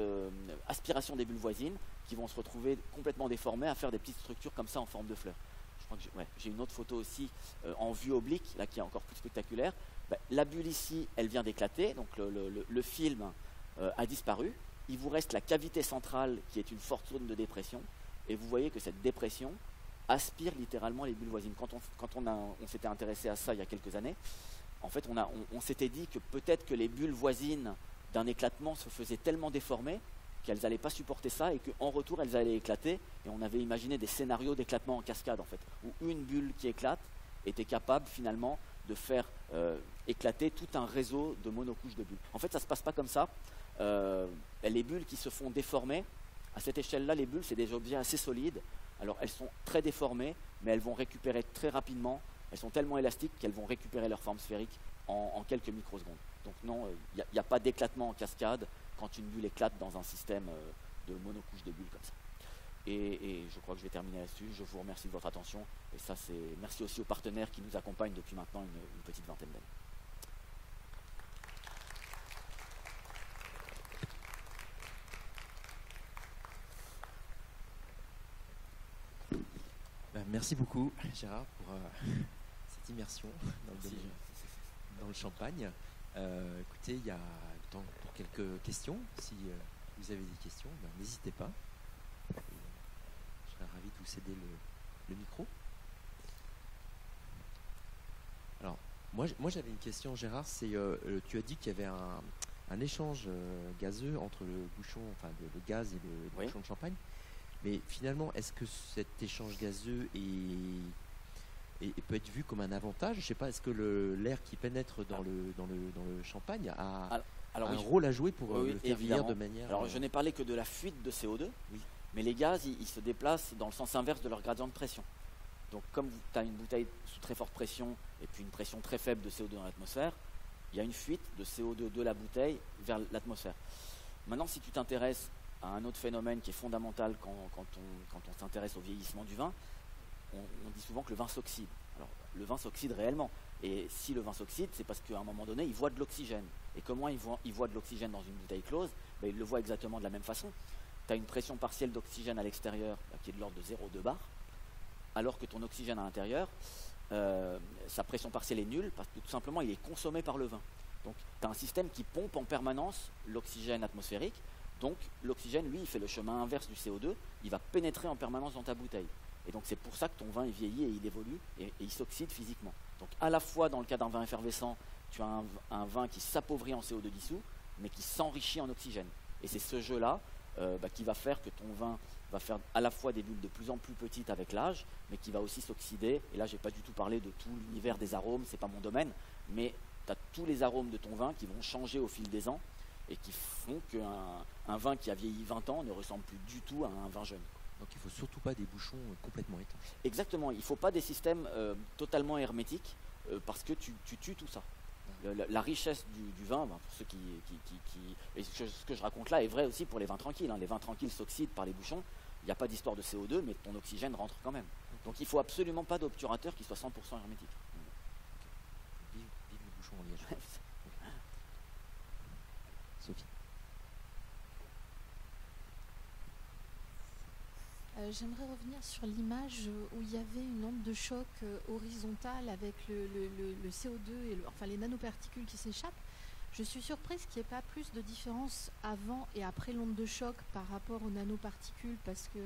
aspiration des bulles voisines qui vont se retrouver complètement déformées à faire des petites structures comme ça en forme de fleurs. Je crois que j'ai une autre photo aussi en vue oblique, là qui est encore plus spectaculaire. La bulle ici, elle vient d'éclater, donc le film a disparu. Il vous reste la cavité centrale qui est une forte zone de dépression, et vous voyez que cette dépression aspire littéralement les bulles voisines. Quand on s'était intéressé à ça il y a quelques années, en fait on s'était dit que peut-être que les bulles voisines d'un éclatement se faisaient tellement déformées qu'elles n'allaient pas supporter ça et qu'en retour elles allaient éclater, et on avait imaginé des scénarios d'éclatement en cascade en fait, où une bulle qui éclate était capable finalement de faire éclater tout un réseau de monocouches de bulles. En fait ça ne se passe pas comme ça. Les bulles qui se font déformer, à cette échelle-là, les bulles c'est des objets assez solides. Alors elles sont très déformées, mais elles vont récupérer très rapidement. Elles sont tellement élastiques qu'elles vont récupérer leur forme sphérique en quelques microsecondes. Donc non, il n'y a pas d'éclatement en cascade quand une bulle éclate dans un système de monocouches de bulles comme ça. Et je crois que je vais terminer là-dessus. Je vous remercie de votre attention. Et ça, merci aussi aux partenaires qui nous accompagnent depuis maintenant une petite vingtaine d'années. Merci beaucoup Gérard pour cette immersion dans le champagne. Écoutez, il y a le temps pour quelques questions. Si vous avez des questions, n'hésitez pas. Je serais ravi de vous céder le micro. Alors, moi j'avais une question Gérard, c'est tu as dit qu'il y avait un échange gazeux entre le bouchon, enfin le gaz et le bouchon de champagne. Mais finalement, est-ce que cet échange gazeux peut être vu comme un avantage? Je ne sais pas, est-ce que l'air qui pénètre dans le champagne a un rôle à jouer pour le faire vieillir de manière... Alors, je n'ai parlé que de la fuite de CO2, mais les gaz, ils se déplacent dans le sens inverse de leur gradient de pression. Donc, comme tu as une bouteille sous très forte pression et puis une pression très faible de CO2 dans l'atmosphère, il y a une fuite de CO2 de la bouteille vers l'atmosphère. Maintenant, si tu t'intéresses à un autre phénomène qui est fondamental quand on s'intéresse au vieillissement du vin, on dit souvent que le vin s'oxyde. Alors, le vin s'oxyde réellement. Et si le vin s'oxyde, c'est parce qu'à un moment donné, il voit de l'oxygène. Et comment il voit de l'oxygène dans une bouteille close? Il le voit exactement de la même façon. Tu as une pression partielle d'oxygène à l'extérieur qui est de l'ordre de 0,2 bar, alors que ton oxygène à l'intérieur, sa pression partielle est nulle parce que tout simplement, il est consommé par le vin. Donc, tu as un système qui pompe en permanence l'oxygène atmosphérique. Donc l'oxygène, lui, il fait le chemin inverse du CO2, il va pénétrer en permanence dans ta bouteille. Et donc c'est pour ça que ton vin il vieillit et il évolue et il s'oxyde physiquement. Donc à la fois dans le cas d'un vin effervescent, tu as un vin qui s'appauvrit en CO2 dissous, mais qui s'enrichit en oxygène. Et c'est ce jeu-là qui va faire que ton vin va faire à la fois des bulles de plus en plus petites avec l'âge, mais qui va aussi s'oxyder. Et là, je n'ai pas du tout parlé de tout l'univers des arômes, c'est pas mon domaine, mais tu as tous les arômes de ton vin qui vont changer au fil des ans et qui font qu'un vin qui a vieilli 20 ans ne ressemble plus du tout à un vin jeune. Donc il ne faut surtout pas des bouchons complètement étanches. Exactement, il ne faut pas des systèmes totalement hermétiques parce que tu tues tout ça. la richesse du vin, ben, pour ceux et ce que je raconte là est vrai aussi pour les vins tranquilles. Hein. Les vins tranquilles s'oxydent par les bouchons. Il n'y a pas d'histoire de CO2, mais ton oxygène rentre quand même. Donc il faut absolument pas d'obturateur qui soit 100% hermétique. Vive le bouchon en liège. Sophie. J'aimerais revenir sur l'image où il y avait une onde de choc horizontale avec le CO2 et enfin les nanoparticules qui s'échappent. Je suis surprise qu'il n'y ait pas plus de différence avant et après l'onde de choc par rapport aux nanoparticules parce que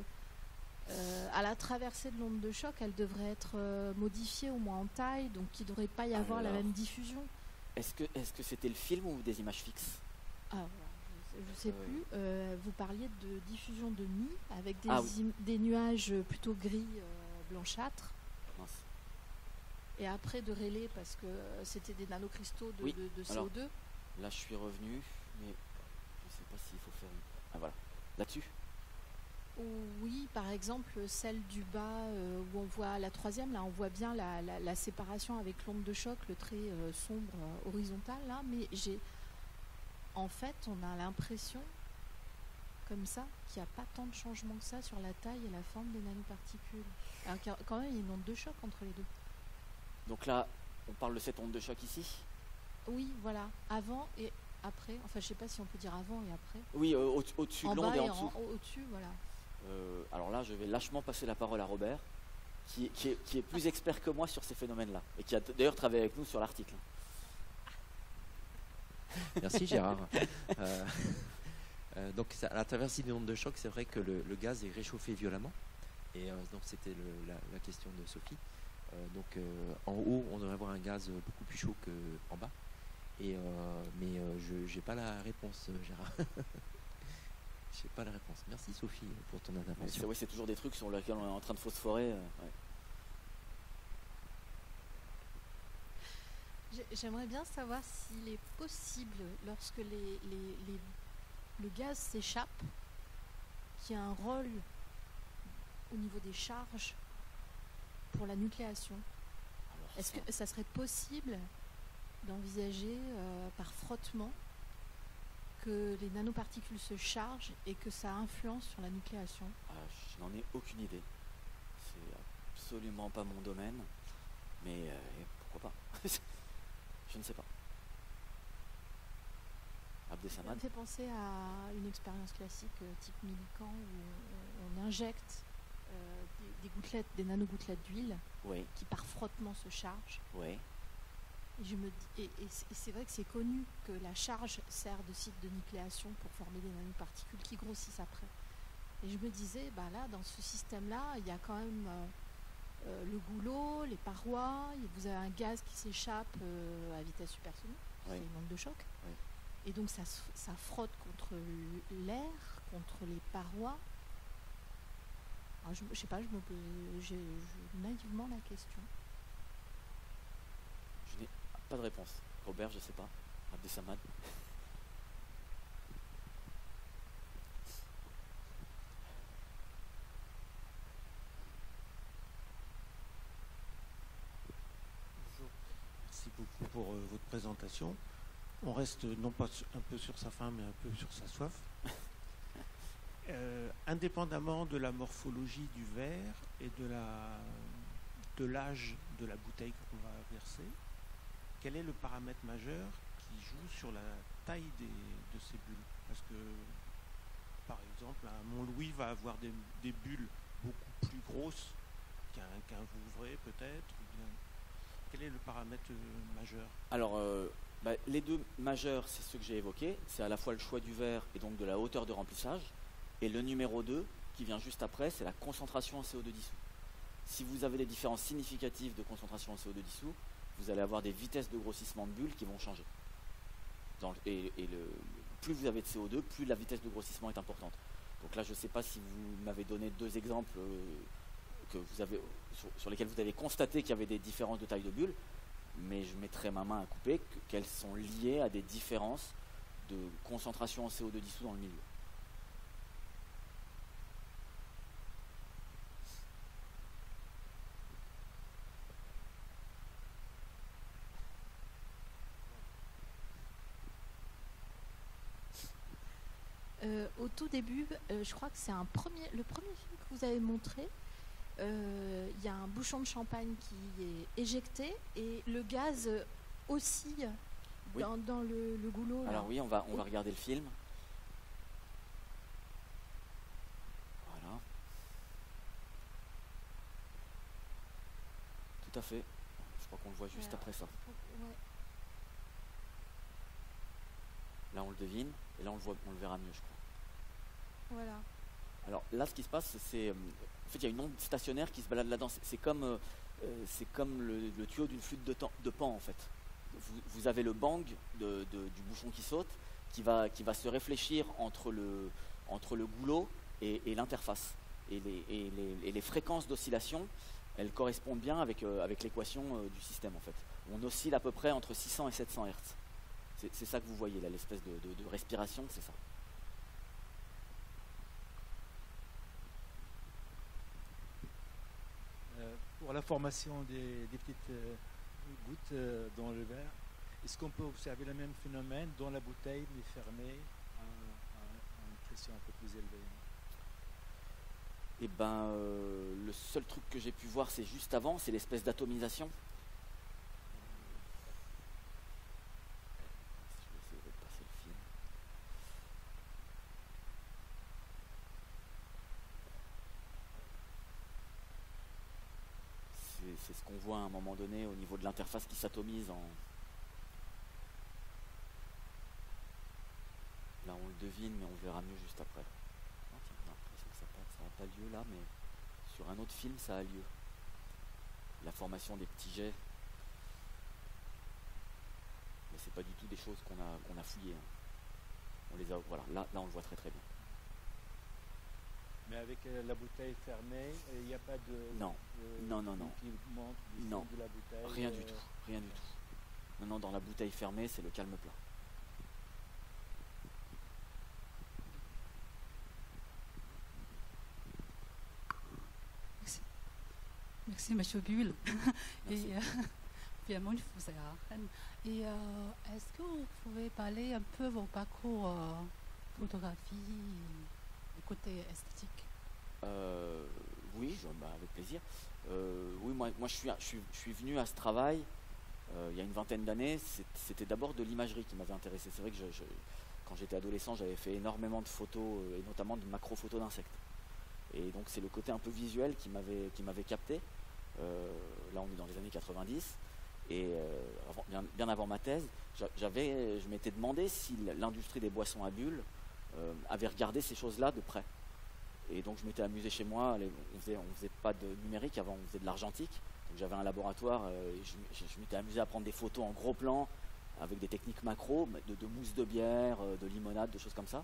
à la traversée de l'onde de choc, elle devrait être modifiée au moins en taille, donc il ne devrait pas y avoir la même diffusion. Est-ce que c'était le film ou des images fixes? Je ne sais plus. Vous parliez de diffusion de nuit avec des nuages plutôt gris blanchâtres. Mince. Et après de relais parce que c'était des nanocristaux de CO2. Alors, là, je suis revenu, mais je ne sais pas s'il faut faire Ah voilà. Là-dessus? Oui, par exemple, celle du bas où on voit la troisième, là on voit bien la séparation avec l'onde de choc, le trait sombre horizontal, là, mais en fait, on a l'impression, comme ça, qu'il n'y a pas tant de changement que ça sur la taille et la forme des nanoparticules. Alors quand même, il y a une onde de choc entre les deux. Donc là, on parle de cette onde de choc ici? Oui, voilà, avant et après. Enfin, je ne sais pas si on peut dire avant et après. Oui, au-dessus de l'onde et en dessous. Au-dessus, voilà. Alors là, je vais lâchement passer la parole à Robert, qui est plus expert que moi sur ces phénomènes-là, et qui a d'ailleurs travaillé avec nous sur l'article. Merci Gérard. Donc à la traversée d'une onde de choc, c'est vrai que le gaz est réchauffé violemment. Et donc c'était la question de Sophie. En haut, on devrait avoir un gaz beaucoup plus chaud qu'en bas. Mais je n'ai pas la réponse, Gérard. Je n'ai pas la réponse. Merci Sophie pour ton intervention. C'est toujours des trucs sur lesquels on est en train de phosphorer. J'aimerais bien savoir s'il est possible, lorsque le gaz s'échappe, qu'il y a un rôle au niveau des charges pour la nucléation. Est-ce que ça serait possible d'envisager par frottement que les nanoparticules se chargent et que ça influence sur la nucléation? Je n'en ai aucune idée. C'est absolument pas mon domaine. Mais pourquoi pas? Je ne sais pas. Abdessamad. Ça me fait penser à une expérience classique type Millikan où on injecte des nanogouttelettes d'huile qui par frottement se chargent. Oui. Et c'est vrai que c'est connu que la charge sert de site de nucléation pour former des nanoparticules qui grossissent après. Et je me disais, là, dans ce système-là, il y a quand même le goulot, les parois, vous avez un gaz qui s'échappe à vitesse supersonique, c'est une onde de choc. Oui. Et donc ça frotte contre l'air, contre les parois. Alors, je sais pas, je me pose naïvement la question. Je n'ai pas de réponse. Robert, je sais pas. Abdessamad. Bonjour. Merci beaucoup pour votre présentation. On reste non pas un peu sur sa faim, mais un peu sur sa soif. Indépendamment de la morphologie du verre et de l'âge de la bouteille qu'on va verser, quel est le paramètre majeur qui joue sur la taille de ces bulles? Parce que, par exemple, un Montlouis va avoir des bulles beaucoup plus grosses qu'un Vouvray peut-être. Quel est le paramètre majeur? Alors, les deux majeurs, c'est ceux que j'ai évoqués. C'est à la fois le choix du verre et donc de la hauteur de remplissage. Et le numéro 2, qui vient juste après, c'est la concentration en CO2 dissous. Si vous avez des différences significatives de concentration en CO2 dissous, vous allez avoir des vitesses de grossissement de bulles qui vont changer. Plus vous avez de CO2, plus la vitesse de grossissement est importante. Donc là, je ne sais pas si vous m'avez donné deux exemples sur lesquels vous avez constaté qu'il y avait des différences de taille de bulles, mais je mettrai ma main à couper qu'elles sont liées à des différences de concentration en CO2 dissous dans le milieu. Au tout début, je crois que c'est le premier film que vous avez montré. Il y a un bouchon de champagne qui est éjecté et le gaz oscille Oui. dans le goulot. Là. Alors oui, on va regarder le film. Voilà. Tout à fait. Je crois qu'on le voit juste Voilà. après ça. Ouais. Là, on le devine, et là, on le verra mieux, je crois. Voilà. Alors là, ce qui se passe, c'est... En fait, il y a une onde stationnaire qui se balade là-dedans. C'est comme le tuyau d'une flûte de Pan, en fait. Vous avez le bang du bouchon qui saute, qui va se réfléchir entre le goulot et l'interface. Et les fréquences d'oscillation, elles correspondent bien avec l'équation du système, en fait. On oscille à peu près entre 600 et 700 Hz. C'est ça que vous voyez là, l'espèce de respiration, c'est ça. Pour la formation des petites gouttes dans le verre, est-ce qu'on peut observer le même phénomène dans la bouteille mais fermée à une pression un peu plus élevée? Et ben, le seul truc que j'ai pu voir, c'est juste avant, c'est l'espèce d'atomisation. Je vais essayer de passer le film. C'est ce qu'on voit à un moment donné au niveau de l'interface qui s'atomise en... Là on le devine, mais on le verra mieux juste après. Oh, tiens, on a l'impression que ça n'a pas lieu là, mais sur un autre film ça a lieu. La formation des petits jets. Mais c'est pas du tout des choses qu'on a fouillées. Hein. On les a, voilà, là on le voit très très bien. Mais avec la bouteille fermée, il n'y a pas de... Non. Non. Qui monte du Non. fond de la bouteille. Rien du tout. Non, dans la bouteille fermée, c'est le calme plat. Merci, Monsieur Bull. Merci. Et vraiment, vous êtes Et est-ce que vous pouvez parler un peu de vos parcours photographie, du côté esthétique? Oui, avec plaisir. Oui, moi je suis venu à ce travail il y a une vingtaine d'années. C'était d'abord de l'imagerie qui m'avait intéressé. C'est vrai que quand j'étais adolescent, j'avais fait énormément de photos, et notamment de macro-photos d'insectes. Et donc c'est le côté un peu visuel qui m'avait capté. Là on est dans les années 90. Et bien avant ma thèse, je m'étais demandé si l'industrie des boissons à bulles avait regardé ces choses-là de près. Et donc je m'étais amusé chez moi, on faisait pas de numérique, avant on faisait de l'argentique. Donc j'avais un laboratoire, et je m'étais amusé à prendre des photos en gros plan, avec des techniques macro, de mousse de bière, de limonade, de choses comme ça.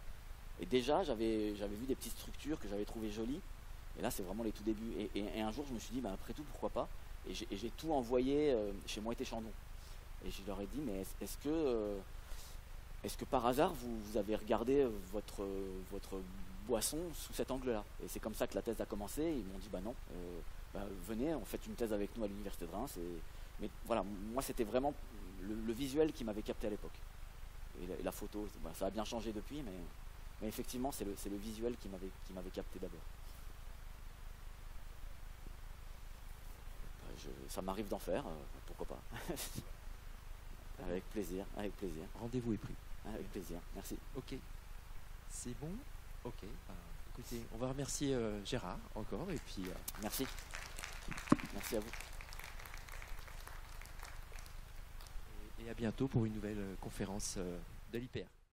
Et déjà j'avais vu des petites structures que j'avais trouvées jolies. Et là c'est vraiment les tout débuts. Et un jour je me suis dit, après tout, pourquoi pas. Et j'ai tout envoyé chez Moët et Chandon. Et je leur ai dit, mais est-ce que par hasard vous avez regardé votre boisson sous cet angle-là? Et c'est comme ça que la thèse a commencé. Ils m'ont dit, non, venez, on fait une thèse avec nous à l'université de Reims. Mais voilà, moi c'était vraiment le visuel qui m'avait capté à l'époque. Et la photo, ça a bien changé depuis, mais effectivement c'est le visuel qui m'avait capté d'abord. Ça m'arrive d'en faire, pourquoi pas. Avec plaisir. Rendez-vous est pris. Avec plaisir, merci. Ok. C'est bon? Ok. Écoutez, on va remercier Gérard encore, et puis... Merci. Merci à vous. Et à bientôt pour une nouvelle conférence de l'IPR.